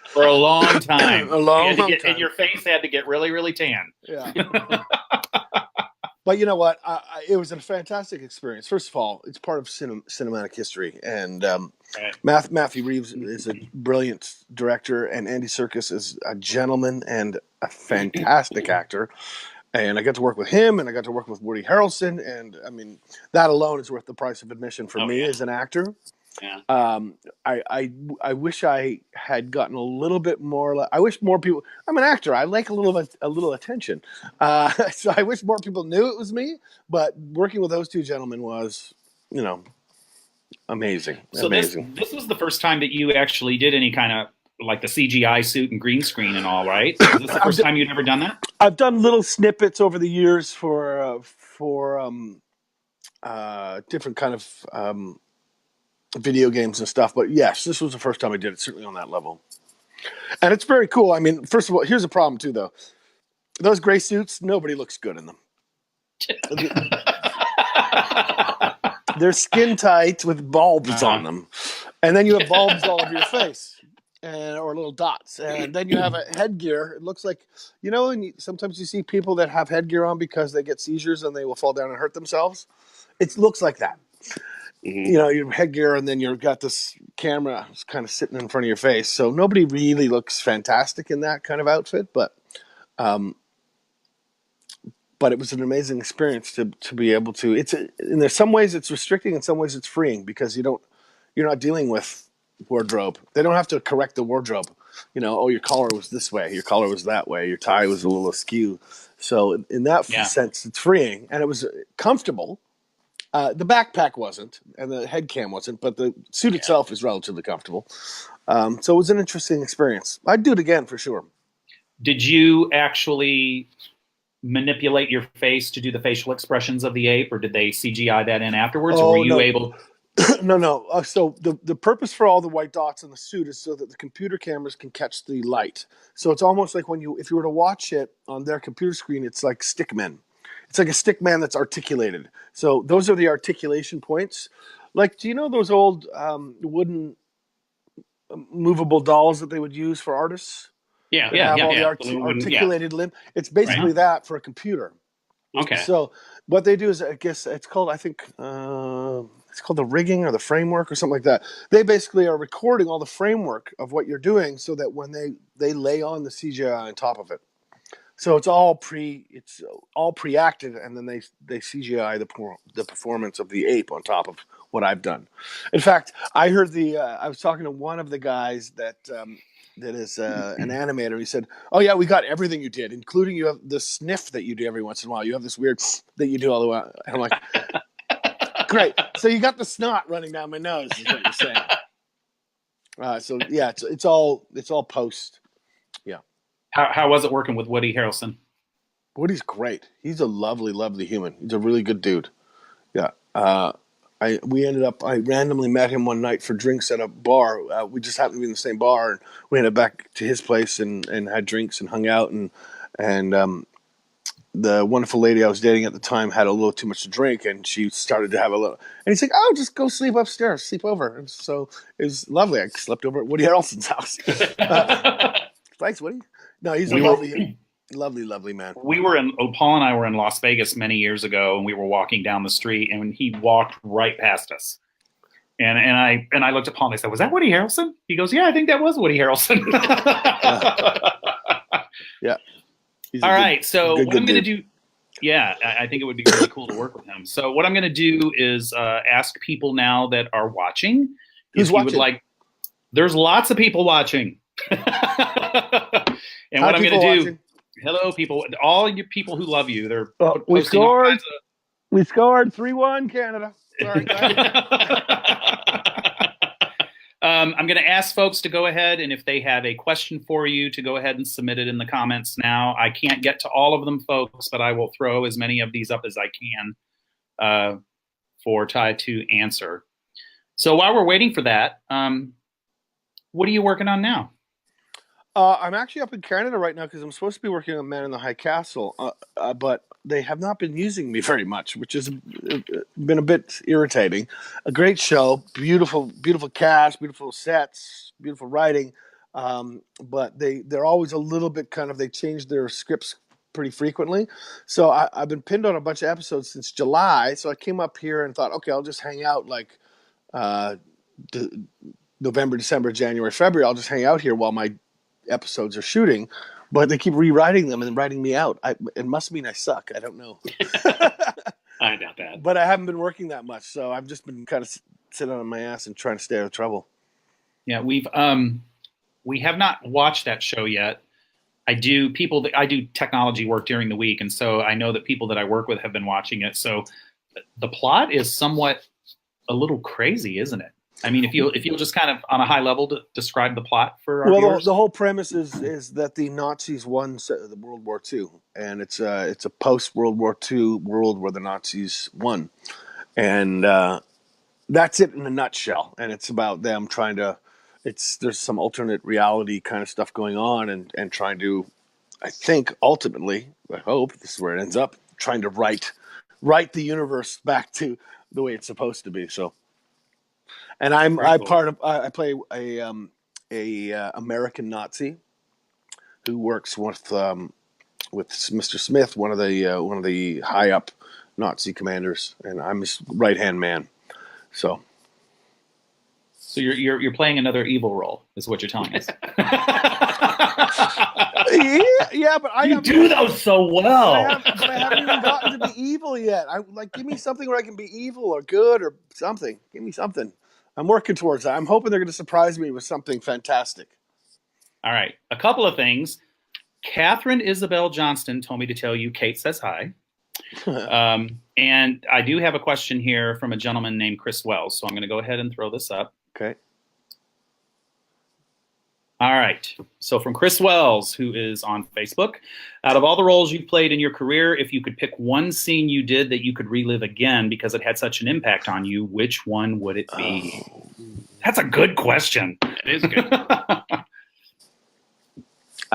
For a long time. A long time. And your face had to get really, really tan. Yeah. But you know what? It was a fantastic experience. First of all, it's part of cinematic history. And Matthew Reeves is a brilliant director, and Andy Serkis is a gentleman and a fantastic actor. And I got to work with him, and I got to work with Woody Harrelson. And, I mean, that alone is worth the price of admission for me as an actor. Yeah. I wish I had gotten a little bit more. I wish more people. I'm an actor. I like a little attention. So I wish more people knew it was me. But working with those two gentlemen was, amazing. So amazing. This was the first time that you actually did any kind of like the CGI suit and green screen and all, right? Is this the first time you'd ever done that? I've done little snippets over the years for different kind of video games and stuff, but yes, this was the first time I did it, certainly on that level. And it's very cool. I mean, first of all, here's a problem too, though. Those gray suits, nobody looks good in them. They're skin tight with bulbs on them, and then you have bulbs all over your face, or little dots, and then you have a headgear. It looks like, and sometimes you see people that have headgear on because they get seizures and they will fall down and hurt themselves. It looks like that. Mm-hmm. Your headgear, and then you've got this camera kind of sitting in front of your face. So nobody really looks fantastic in that kind of outfit, but it was an amazing experience to be able to. And there's some ways it's restricting, in some ways it's freeing, because you're not dealing with wardrobe. They don't have to correct the wardrobe. Your collar was this way, your collar was that way, your tie was a little askew. So in that sense, it's freeing, and it was comfortable. The backpack wasn't, and the head cam wasn't, but the suit itself is relatively comfortable. So it was an interesting experience. I'd do it again for sure. Did you actually manipulate your face to do the facial expressions of the ape, or did they CGI that in afterwards? Or were you able? No. So the purpose for all the white dots in the suit is so that the computer cameras can catch the light. So it's almost like if you were to watch it on their computer screen, it's like stickmen. It's like a stick man that's articulated. So those are the articulation points. Like, do you know those old wooden movable dolls that they would use for artists? Yeah. The articulated limb. It's basically that for a computer. Okay. So what they do is, I guess it's called, it's called the rigging or the framework or something like that. They basically are recording all the framework of what you're doing so that when they lay on the CGI on top of it. So it's all pre-acted, and then they CGI the performance of the ape on top of what I've done. In fact, I heard I was talking to one of the guys that is an animator. He said, "Oh yeah, we got everything you did, including you have the sniff that you do every once in a while. You have this weird that you do all the way." And I'm like, "Great, so you got the snot running down my nose," is what you're saying. So yeah, it's all post. Yeah. How was it working with Woody Harrelson? Woody's great. He's a lovely, lovely human. He's a really good dude. Yeah. I randomly met him one night for drinks at a bar. We just happened to be in the same bar, and we ended back to his place and had drinks and hung out. And the wonderful lady I was dating at the time had a little too much to drink, and she started to have a little. And he's like, "Oh, just go sleep upstairs, sleep over." And so it was lovely. I slept over at Woody Harrelson's house. Thanks, Woody. No, he's a lovely man. Paul and I were in Las Vegas many years ago, and we were walking down the street, and he walked right past us. And I looked at Paul and I said, "Was that Woody Harrelson?" He goes, "Yeah, I think that was Woody Harrelson." Yeah. All right. So what I'm going to do, I think it would be really cool to work with him. So what I'm going to do is ask people now that are watching. Who's watching? There's lots of people watching. And what I'm going to do, hello, people, all you people who love you. They're we scored 3-1 Canada. Sorry, I'm going to ask folks to go ahead, and if they have a question for you, to go ahead and submit it in the comments now. I can't get to all of them, folks, but I will throw as many of these up as I can for Ty to answer. So while we're waiting for that, what are you working on now? I'm actually up in Canada right now because I'm supposed to be working on Man in the High Castle, but they have not been using me very much, which has been a bit irritating. A great show, beautiful cast, beautiful sets, beautiful writing, but they're always a little bit they change their scripts pretty frequently. So I've been pinned on a bunch of episodes since July, so I came up here and thought, okay, I'll just hang out November, December, January, February. I'll just hang out here while my episodes are shooting, but they keep rewriting them and writing me out. It must mean I suck. I don't know. I doubt that. But I haven't been working that much, so I've just been kind of sitting on my ass and trying to stay out of trouble. Yeah, we have not watched that show yet. I do technology work during the week, and so I know that people that I work with have been watching it. So the plot is somewhat a little crazy, isn't it? I mean, if you'll just kind of on a high level to describe the plot for our viewers. The whole premise is that the Nazis won the World War II, and it's a post World War II world where the Nazis won, and that's it in a nutshell. And it's about them trying to. There's some alternate reality kind of stuff going on, and trying to, I think ultimately, I hope this is where it ends up, trying to write the universe back to the way it's supposed to be. So. And I play a American Nazi who works with Mr. Smith, one of the high up Nazi commanders, and I'm his right hand man. So you're playing another evil role, is what you're telling us. yeah, but you do those so well. But I haven't even gotten to be evil yet. Give me something where I can be evil or good or something. Give me something. I'm working towards that. I'm hoping they're going to surprise me with something fantastic. All right. A couple of things. Catherine Isabel Johnston told me to tell you Kate says hi. And I do have a question here from a gentleman named Chris Wells. So I'm going to go ahead and throw this up. Okay. All right. So from Chris Wells, who is on Facebook, out of all the roles you've played in your career, if you could pick one scene you did that you could relive again because it had such an impact on you, which one would it be? Oh. That's a good question. It is good. I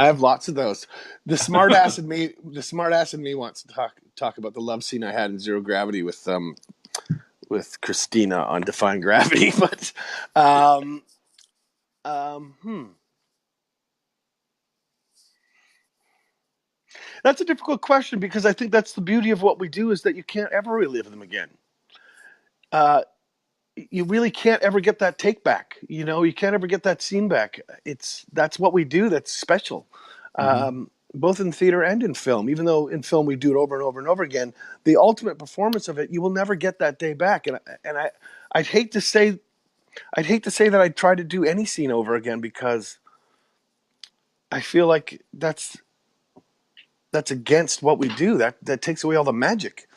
have lots of those. The smart ass in me wants to talk about the love scene I had in Zero Gravity with Christina on Defying Gravity, but That's a difficult question because I think that's the beauty of what we do is that you can't ever relive them again. You really can't ever get that take back. You can't ever get that scene back. That's what we do. That's special, both in theater and in film. Even though in film we do it over and over and over again, the ultimate performance of it, you will never get that day back. And I'd hate to say that I'd try to do any scene over again, because I feel like that's against what we do. That takes away all the magic.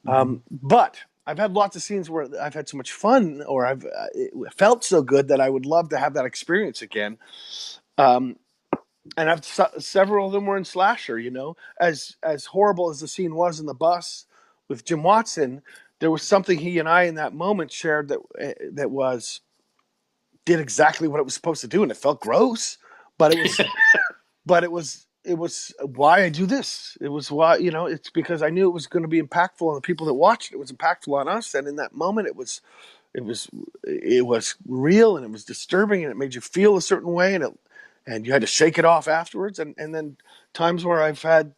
But I've had lots of scenes where I've had so much fun, or it felt so good that I would love to have that experience again. And several of them were in slasher. As horrible as the scene was in the bus with Jim Watson, there was something he and I in that moment shared that did exactly what it was supposed to do, and it felt gross, but it was why I do this. It was why, it's because I knew it was going to be impactful on the people that watched it. It was impactful on us, and in that moment, it was real, and it was disturbing, and it made you feel a certain way, and you had to shake it off afterwards. And then times where I've had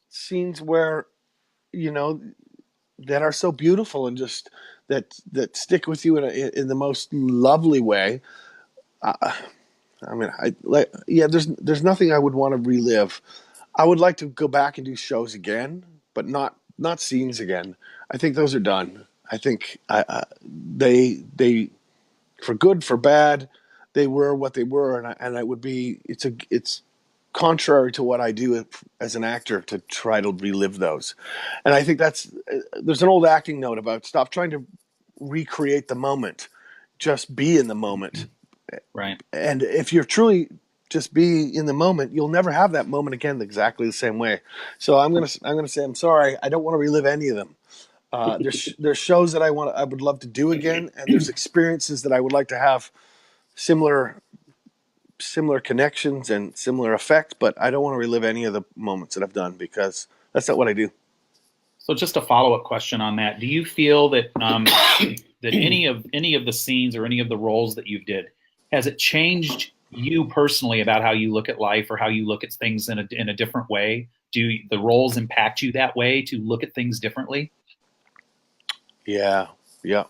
scenes where, that are so beautiful and just that stick with you in the most lovely way. There's nothing I would want to relive. I would like to go back and do shows again, but not scenes again. I think those are done. I think they for good, for bad, they were what they were, and it would be it's contrary to what I do as an actor to try to relive those. And I think there's an old acting note about stop trying to recreate the moment, just be in the moment. Right. And if you're truly just be in the moment, you'll never have that moment again exactly the same way. So I'm gonna say I'm sorry. I don't want to relive any of them. There's shows that I would love to do again, and there's experiences that I would like to have similar connections and similar effect, but I don't want to relive any of the moments that I've done, because that's not what I do. So just a follow-up question on that. Do you feel that that any of the scenes or any of the roles that you did, has it changed you personally about how you look at life or how you look at things in a different way? Do the roles impact you that way to look at things differently? Yeah, yep,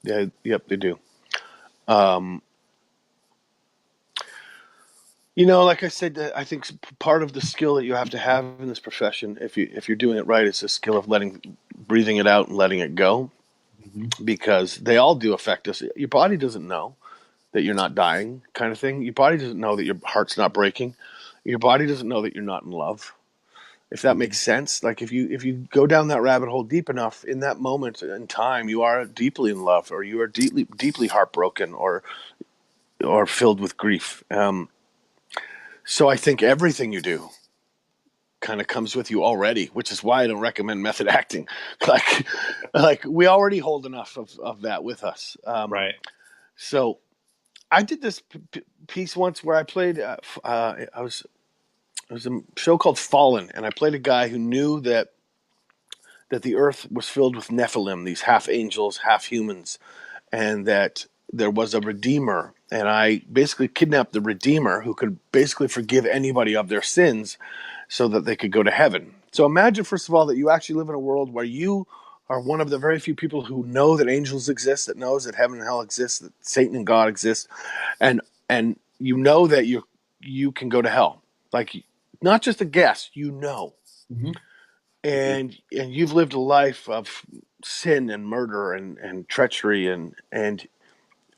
they do. Like I said, I think part of the skill that you have to have in this profession, if you're doing it right, is the skill of breathing it out and letting it go, because they all do affect us. Your body doesn't know that you're not dying, kind of thing. Your body doesn't know that your heart's not breaking. Your body doesn't know that you're not in love. If that makes sense, like if you go down that rabbit hole deep enough, in that moment in time, you are deeply in love, or you are deeply heartbroken, or filled with grief. So I think everything you do kind of comes with you already, which is why I don't recommend method acting. like we already hold enough of that with us. Right. So I did this piece once where I played. It was a show called Fallen, and I played a guy who knew that the earth was filled with Nephilim, these half angels, half humans, and that there was a redeemer. And I basically kidnapped the redeemer, who could basically forgive anybody of their sins so that they could go to heaven. So imagine, first of all, that you actually live in a world where you are one of the very few people who know that angels exist, that knows that heaven and hell exist, that Satan and God exist, and you know that you can go to hell. Like, not just a guess, Mm-hmm. and you've lived a life of sin and murder and treachery, and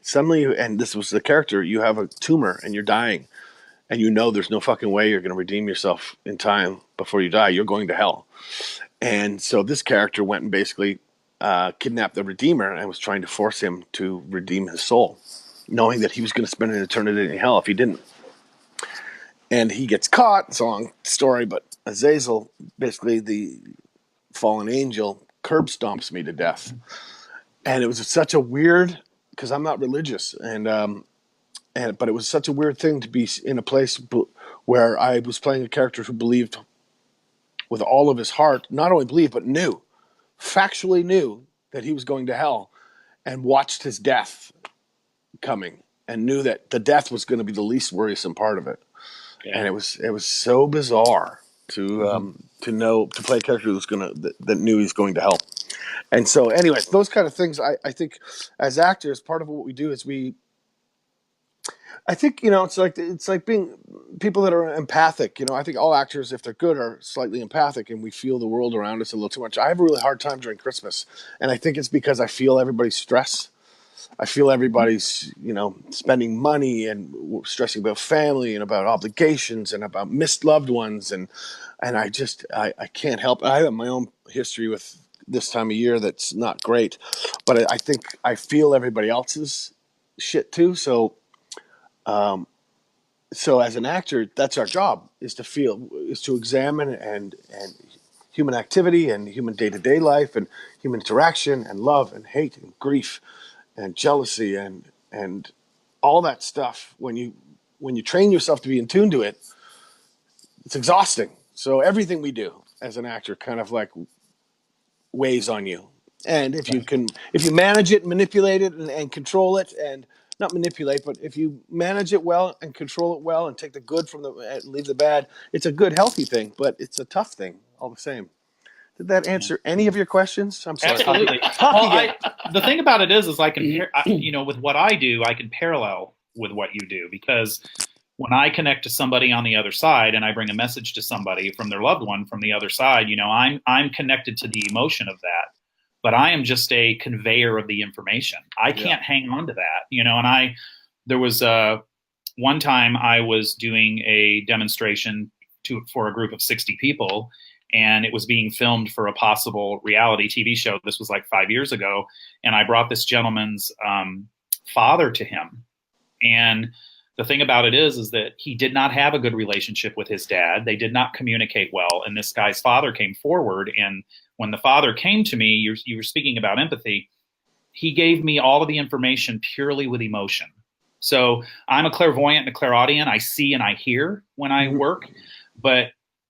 suddenly, and this was the character, you have a tumor and you're dying, and there's no fucking way you're going to redeem yourself in time before you die. You're going to hell. And so this character went and basically kidnapped the redeemer and was trying to force him to redeem his soul, knowing that he was going to spend an eternity in hell if he didn't. And he gets caught. It's a long story, but Azazel, basically the fallen angel, curb stomps me to death. And it was such a weird, because I'm not religious, but it was such a weird thing to be in a place where I was playing a character who believed with all of his heart, not only believed, but factually knew that he was going to hell, and watched his death coming, and knew that the death was going to be the least worrisome part of it. Yeah. And it was so bizarre to play a character that knew he was going to hell. And so, anyways, those kind of things, I think as actors, part of what we do is I think, it's like being people that are empathic. I think all actors, if they're good, are slightly empathic, and we feel the world around us a little too much. I have a really hard time during Christmas, and I think it's because I feel everybody's stress. I feel everybody's, spending money and stressing about family and about obligations and about missed loved ones, and I can't help. I have my own history with this time of year that's not great, but I think I feel everybody else's shit too. So as an actor, that's our job, is to examine and human activity and human day-to-day life and human interaction and love and hate and grief and jealousy and all that stuff. When you train yourself to be in tune to it, it's exhausting. So everything we do as an actor kind of like weighs on you. And if you manage it, manipulate it, and control it, and not manipulate, but if you manage it well and control it well and take the good from leave the bad, it's a good, healthy thing. But it's a tough thing all the same. Did that answer any of your questions? I'm sorry. Absolutely. Well, the thing about it is I can, with what I do, I can parallel with what you do, because when I connect to somebody on the other side and I bring a message to somebody from their loved one from the other side, I'm connected to the emotion of that, but I am just a conveyor of the information. I can't hang on to that, and there was one time I was doing a demonstration for a group of 60 people, and it was being filmed for a possible reality TV show. This was like 5 years ago. And I brought this gentleman's father to him. And the thing about it is that he did not have a good relationship with his dad. They did not communicate well. And this guy's father came forward. And when the father came to me, you were speaking about empathy. He gave me all of the information purely with emotion. So I'm a clairvoyant and a clairaudient. I see and I hear when I work.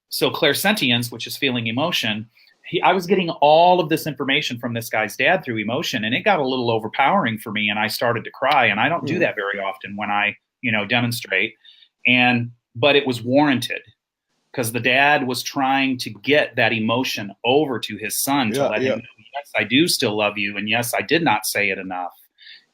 So clairsentience, which is feeling emotion, I was getting all of this information from this guy's dad through emotion, and it got a little overpowering for me, and I started to cry. And I don't do that very often when I, demonstrate. But it was warranted, because the dad was trying to get that emotion over to his son to let him know, yes, I do still love you, and yes, I did not say it enough.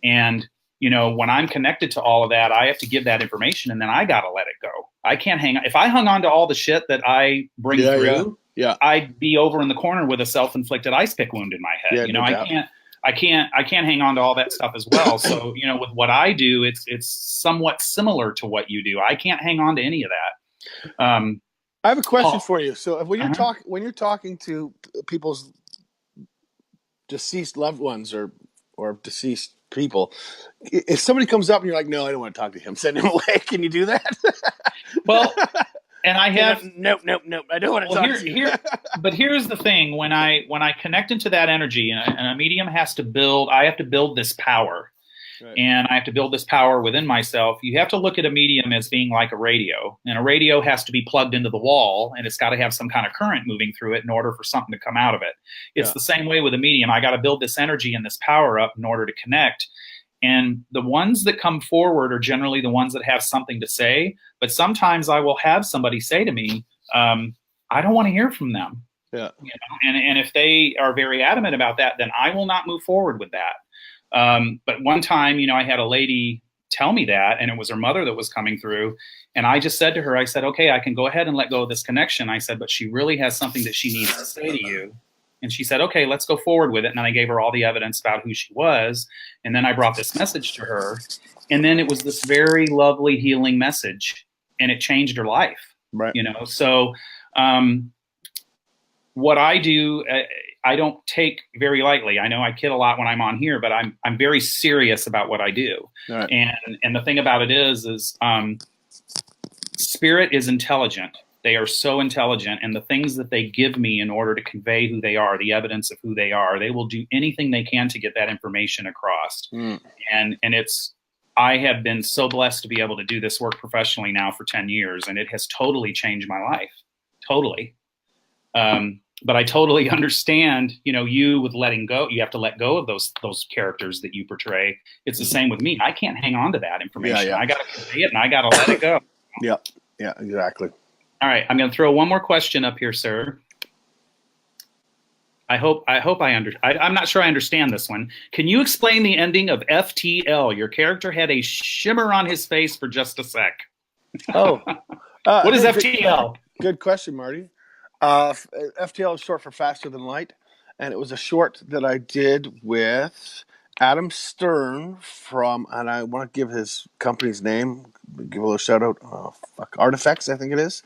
And when I'm connected to all of that, I have to give that information, and then I got to let it go. I can't hang on. If I hung on to all the shit that I bring through, I'd be over in the corner with a self-inflicted ice pick wound in my head. I can't hang on to all that stuff as well. So, with what I do, it's somewhat similar to what you do. I can't hang on to any of that. I have a question for you. So when you're talking to people's deceased loved ones or deceased people, if somebody comes up and you're like, no, I don't want to talk to him, send him away. Can you do that? Well, and I have nope. I don't want to talk to you. But here's the thing: when I connect into that energy, and a medium has to build, I have to build this power, and I have to build this power within myself. You have to look at a medium as being like a radio, and a radio has to be plugged into the wall, and it's got to have some kind of current moving through it in order for something to come out of it. It's the same way with a medium. I got to build this energy and this power up in order to connect. And the ones that come forward are generally the ones that have something to say. But sometimes I will have somebody say to me, I don't want to hear from them. Yeah. And if they are very adamant about that, then I will not move forward with that. But one time, I had a lady tell me that, and it was her mother that was coming through. And I just said to her, I said, okay, I can go ahead and let go of this connection. I said, but she really has something that she needs to say to you. And she said, okay, let's go forward with it. And then I gave her all the evidence about who she was. And then I brought this message to her. And then it was this very lovely healing message, and it changed her life. Right. So what I do, I don't take very lightly. I know I kid a lot when I'm on here, but I'm very serious about what I do. Right. And the thing about it is spirit is intelligent. They are so intelligent, and the things that they give me in order to convey who they are, the evidence of who they are, they will do anything they can to get that information across. And I have been so blessed to be able to do this work professionally now for 10 years, and it has totally changed my life. Totally. But I totally understand, you with letting go, you have to let go of those characters that you portray. It's the same with me. I can't hang on to that information. I got to convey it, and I got to let it go. Yeah, exactly. All right, I'm going to throw one more question up here, sir. I'm not sure I understand this one. Can you explain the ending of FTL? Your character had a shimmer on his face for just a sec. Oh, What is hey, FTL? good question, Marty. FTL is short for Faster Than Light, and it was a short that I did with Adam Stern from, and I want to give his company's name, give a little shout out. Artifacts, I think it is.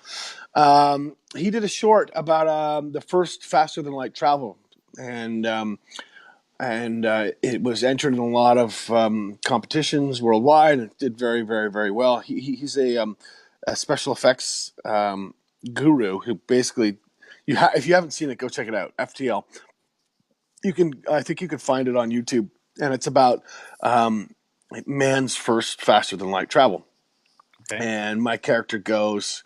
He did a short about the first Faster Than Light travel, and it was entered in a lot of competitions worldwide, and it did very, very, very well. He's a special effects guru who basically, if you haven't seen it, go check it out. FTL. I think you can find it on YouTube, and it's about man's first faster than light travel. Okay. And my character goes,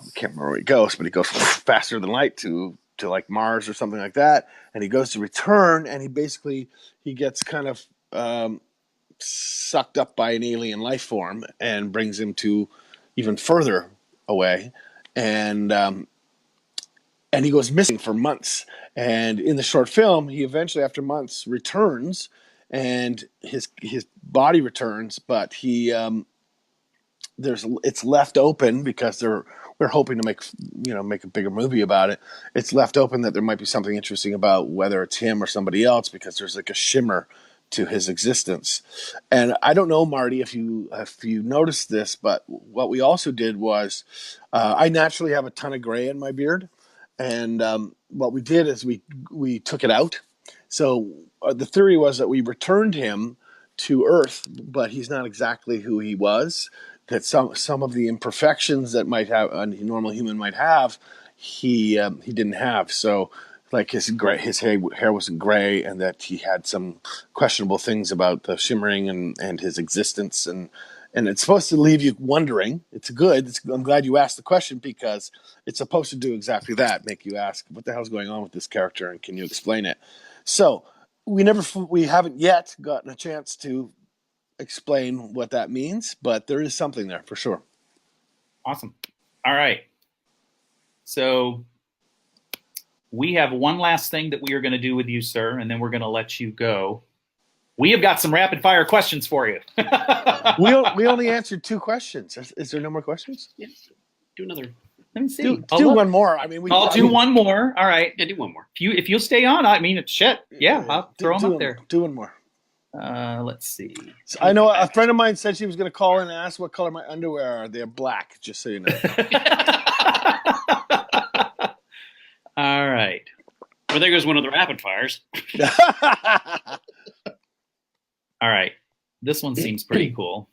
I can't remember where he goes, but he goes faster than light to like Mars or something like that. And he goes to return, and he gets kind of sucked up by an alien life form and brings him to even further away. And he goes missing for months. And in the short film, he eventually, after months, returns, and his body returns, but it's left open because we're hoping to make a bigger movie about it. It's left open that there might be something interesting about whether it's him or somebody else, because there's like a shimmer to his existence. And I don't know, Marty, if you noticed this, but what we also did was I naturally have a ton of gray in my beard. And what we did is we took it out. So the theory was that we returned him to Earth, but he's not exactly who he was. That some of the imperfections that might have a normal human might have, he didn't have. So like his hair wasn't gray, and that he had some questionable things about the shimmering and his existence, and it's supposed to leave you wondering. I'm glad you asked the question, because it's supposed to do exactly that, make you ask, what the hell's going on with this character, and can you explain it? So we haven't yet gotten a chance to explain what that means, but there is something there for sure. Awesome. All right. So we have one last thing that we are going to do with you, sir, and then we're going to let you go. We have got some rapid fire questions for you. we only answered 2 questions. Is there no more questions? Yes. Do another. Let me see. Do one more. I mean, I'll do one more. All right. Yeah, do one more. If you'll stay on, I mean, shit. Yeah, I'll throw them up there. Do one more. Let's see. So I know a friend of mine said she was going to call in and ask what color my underwear are. They're black, just so you know. All right. Well, there goes one of the rapid fires. All right. This one seems pretty cool.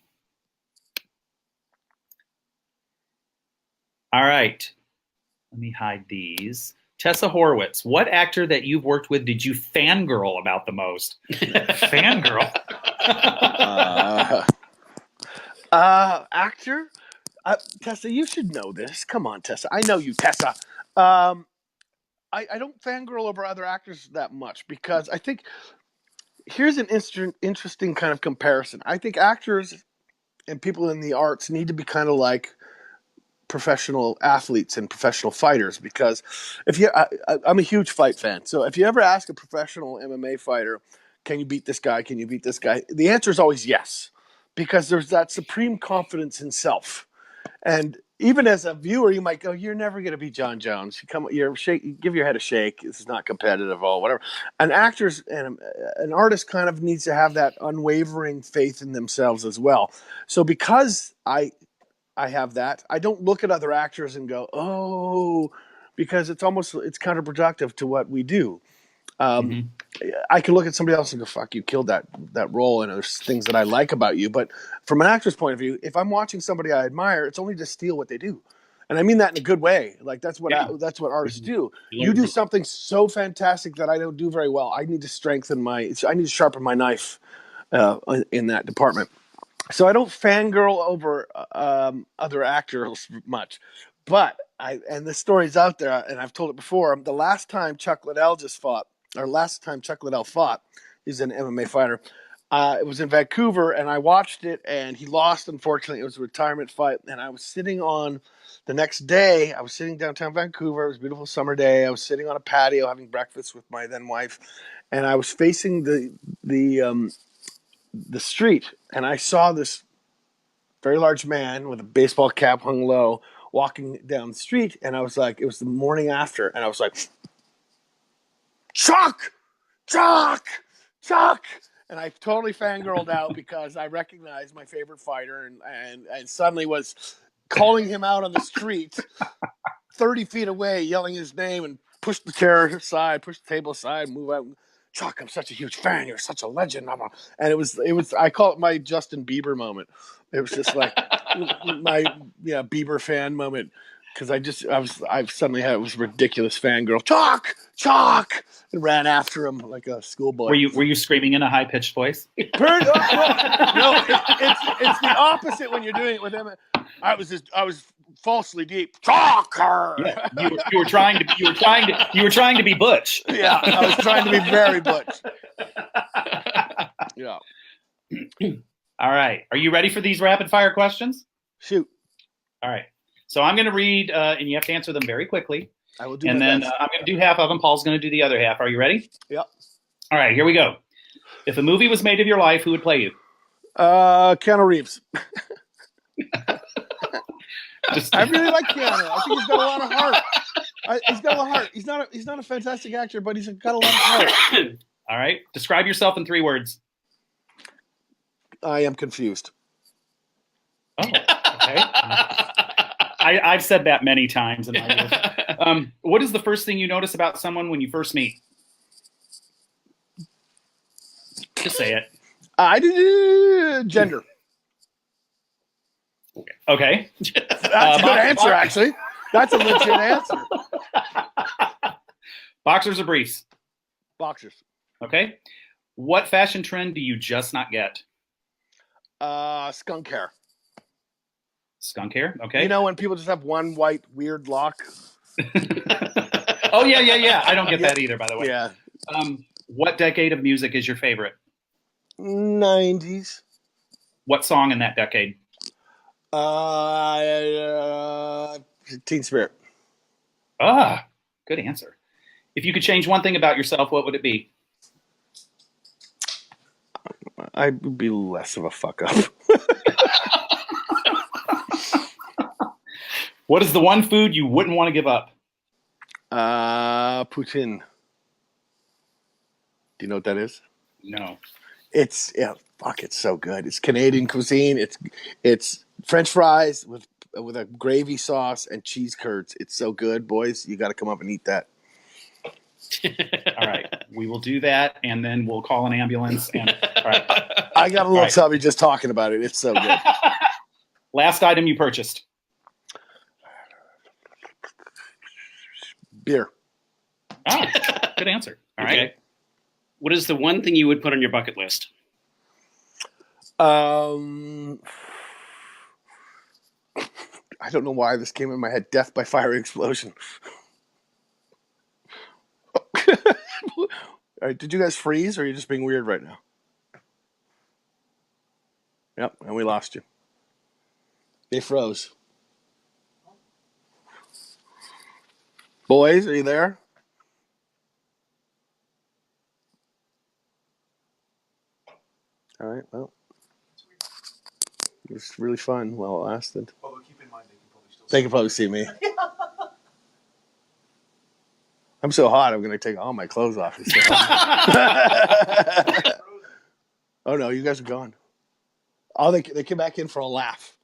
All right. Let me hide these. Tessa Horowitz, what actor that you've worked with did you fangirl about the most? Fangirl? Actor? Tessa, you should know this. Come on, Tessa. I know you, Tessa. I don't fangirl over other actors that much, because I think here's an interesting kind of comparison. I think actors and people in the arts need to be kind of like professional athletes and professional fighters, because I'm a huge fight fan. So if you ever ask a professional MMA fighter, can you beat this guy? Can you beat this guy? The answer is always yes, because there's that supreme confidence in self. And even as a viewer, you might go, "You're never going to be John Jones. You give your head a shake. This is not competitive, or whatever." An actor's and an artist kind of needs to have that unwavering faith in themselves as well. So because I have that, I don't look at other actors and go, "Oh," because it's counterproductive to what we do. I can look at somebody else and go, "Fuck, you killed that role," and there's things that I like about you. But from an actor's point of view, if I'm watching somebody I admire, it's only to steal what they do, and I mean that in a good way. Like that's what artists do. You do something so fantastic that I don't do very well. I need to sharpen my knife in that department. So I don't fangirl over other actors much, but the story's out there, and I've told it before. The last time Chuck Liddell fought, he's an MMA fighter. It was in Vancouver, and I watched it, and he lost, unfortunately. It was a retirement fight, and I was sitting on the next day. I was sitting downtown Vancouver. It was a beautiful summer day. I was sitting on a patio having breakfast with my then wife, and I was facing the street, and I saw this very large man with a baseball cap hung low walking down the street, and I was like, it was the morning after, and I was like, Chuck! Chuck! Chuck! And I totally fangirled out because I recognized my favorite fighter and suddenly was calling him out on the street 30 feet away, yelling his name, and pushed the chair aside, pushed the table aside, move out. Chuck, I'm such a huge fan. You're such a legend. And it was. I call it my Justin Bieber moment. It was just like my Bieber fan moment because I suddenly had this ridiculous fangirl. Chuck, and ran after him like a schoolboy. Were you screaming in a high pitched voice? No, it's the opposite when you're doing it with him. I was falsely deep. Chucker. Yeah, you were trying to be Butch. Yeah, I was trying to be very Butch. Yeah. All right. Are you ready for these rapid fire questions? Shoot. All right. So I'm going to read, and you have to answer them very quickly. I will do. And then I'm going to do half of them. Paul's going to do the other half. Are you ready? Yep. All right. Here we go. If a movie was made of your life, who would play you? Keanu Reeves. I really like Keanu. I think he's got a lot of heart. He's got a lot of heart. He's not a fantastic actor, but he's got a lot of heart. All right. Describe yourself in 3 words. I am confused. Oh, okay. I've said that many times in my life. What is the first thing you notice about someone when you first meet? Just say it. I do gender. Okay. That's a good answer, actually. That's a legit answer. Boxers or briefs? Boxers. Okay. What fashion trend do you just not get? Skunk hair. Skunk hair? Okay. You know when people just have one white weird lock? Oh, yeah. I don't get that either, by the way. Yeah. What decade of music is your favorite? 90s. What song in that decade? Teen Spirit. Ah, good answer. If you could change one thing about yourself, what would it be? I would be less of a fuck up. What is the one food you wouldn't want to give up? Poutine. Do you know what that is? No. It's so good. It's Canadian cuisine. It's French fries with a gravy sauce and cheese curds. It's so good, boys. You got to come up and eat that. All right, we will do that, and then we'll call an ambulance. And all right. I got a little tubby just talking about it. It's so good. Last item you purchased? Beer. Ah, good answer. All right. Okay. What is the one thing you would put on your bucket list? I don't know why this came in my head. Death by fire explosion. All right, did you guys freeze, or are you just being weird right now? Yep, and we lost you. They froze. Boys, are you there? All right, well, it was really fun while it lasted. Although keep in mind They can probably see me. I'm so hot, I'm going to take all my clothes off. Oh, no, you guys are gone. Oh, they came back in for a laugh.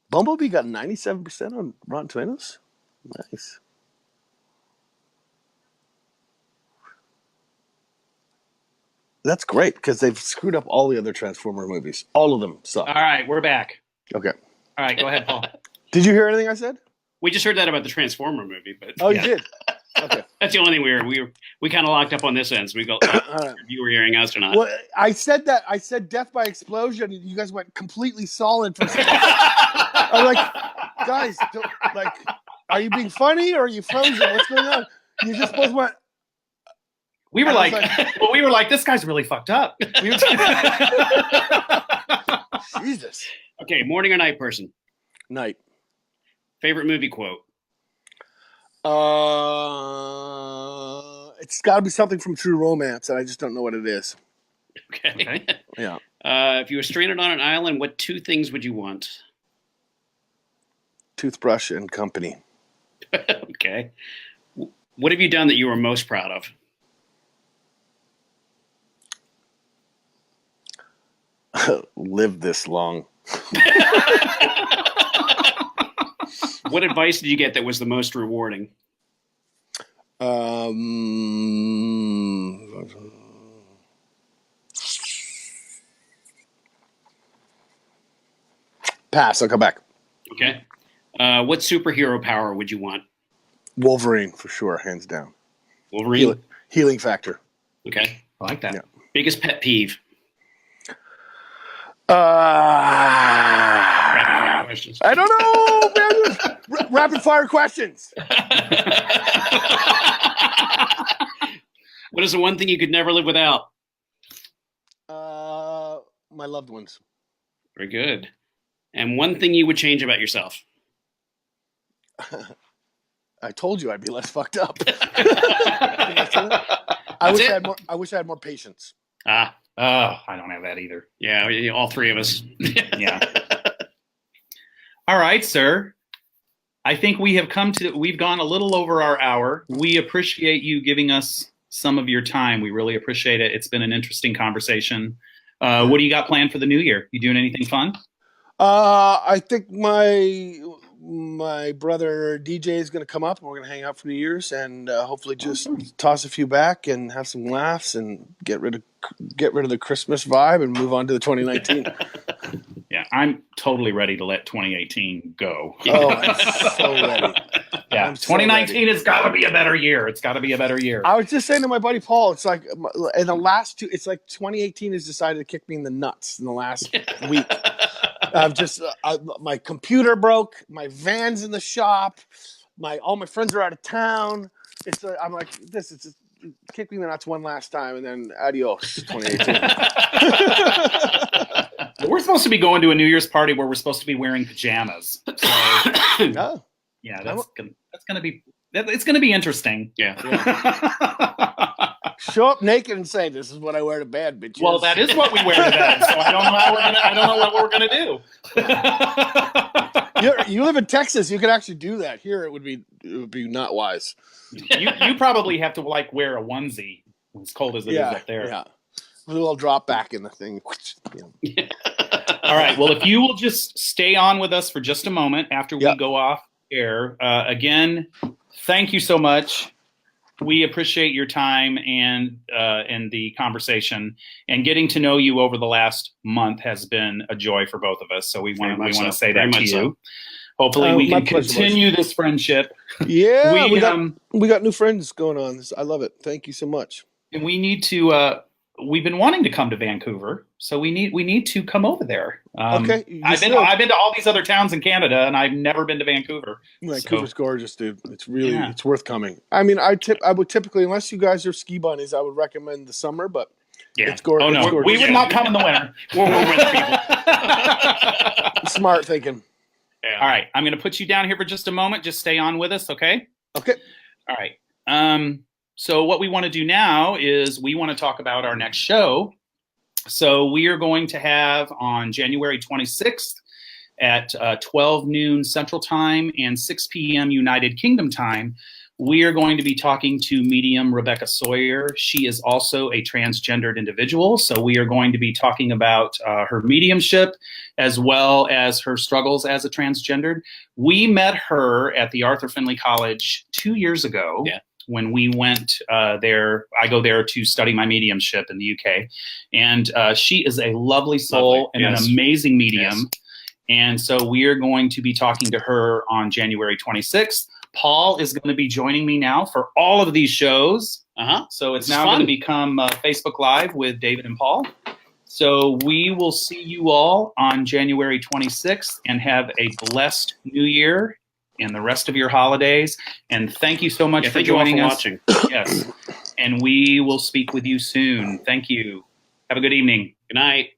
Bumblebee got 97% on Rotten Tomatoes. Nice. That's great, because they've screwed up all the other Transformer movies. All of them suck. All right, we're back. Okay. All right, go ahead, Paul. Did you hear anything I said? We just heard that about the Transformer movie, but Oh, you did? Okay. that's the only thing we kind of locked up on this end. So we go, if you were hearing us or not. Well, I said that. I said death by explosion, and you guys went completely solid for a second. I'm like, guys, are you being funny or are you frozen? What's going on? You just both went, We were And I like, was well, we were like, this guy's really fucked up. We were Jesus. Okay, morning or night person? Night. Favorite movie quote? It's got to be something from True Romance, and I just don't know what it is. Okay. Yeah. If you were stranded on an island, what 2 things would you want? Toothbrush and company. Okay. What have you done that you were most proud of? Live this long. What advice did you get that was the most rewarding? Pass. I'll come back. Okay. What superhero power would you want? Wolverine for sure, hands down. Wolverine? Healing factor. Okay. I like that. Yeah. Biggest pet peeve? I Questions. don't know. Man. Rapid fire questions. What is the one thing you could never live without? My loved ones. Very good. And one thing you would change about yourself? I told you I'd be less fucked up. I wish I had more patience. Oh, I don't have that either. Yeah, all 3 of us. Yeah. All right, sir. I think we've gone a little over our hour. We appreciate you giving us some of your time. We really appreciate it. It's been an interesting conversation. What do you got planned for the new year? You doing anything fun? I think my brother DJ is going to come up and we're going to hang out for New Year's and hopefully just toss a few back and have some laughs and get rid of the Christmas vibe and move on to the 2019. Yeah, I'm totally ready to let 2018 go. Oh, I'm so ready. Yeah, 2019 has got to be a better year. It's got to be a better year. I was just saying to my buddy Paul, it's like in the last 2, it's like 2018 has decided to kick me in the nuts in the last week. I've just my computer broke, my van's in the shop, all my friends are out of town. I'm like, this is just kick me in the nuts one last time, and then adios, 2018. We're supposed to be going to a New Year's party where we're supposed to be wearing pajamas. So, Oh. Yeah, it's gonna be interesting. Yeah. Show up naked and say, "This is what I wear to bed, bitches." Well, that is what we wear to bed. So I don't know what we're gonna do. You live in Texas. You could actually do that. Here, it would be not wise. You probably have to wear a onesie as cold as it is up there. Yeah, a little drop back in the thing. Yeah. All right. Well, if you will just stay on with us for just a moment after we go off air. Again, thank you so much. We appreciate your time and the conversation, and getting to know you over the last month has been a joy for both of us. So we want to say that to you. Hopefully we can continue this friendship. Yeah, we got new friends going on. I love it. Thank you so much. And we need to. We've been wanting to come to Vancouver, so we need to come over there. Okay, I've been to all these other towns in Canada, and I've never been to Vancouver. Vancouver's gorgeous, dude. It's really it's worth coming. I mean, I would typically, unless you guys are ski bunnies, I would recommend the summer, but it's gorgeous. Oh no, we would not come in the winter. We're winter people. Smart thinking. Yeah. All right, I'm going to put you down here for just a moment. Just stay on with us, okay? Okay. All right. So what we want to do now is we want to talk about our next show. So we are going to have on January 26th at 12 noon Central Time and 6 p.m. United Kingdom Time, we are going to be talking to medium Rebecca Sawyer. She is also a transgendered individual. So we are going to be talking about her mediumship as well as her struggles as a transgendered. We met her at the Arthur Findlay College 2 years ago. Yeah. When we went there. I go there to study my mediumship in the UK. And she is a lovely soul and an amazing medium. Yes. And so we are going to be talking to her on January 26th. Paul is going to be joining me now for all of these shows. So it's now going to become Facebook Live with David and Paul. So we will see you all on January 26th and have a blessed New Year and the rest of your holidays. And thank you so much for joining us. Watching. Yes. and we will speak with you soon. Thank you. Have a good evening. Good night.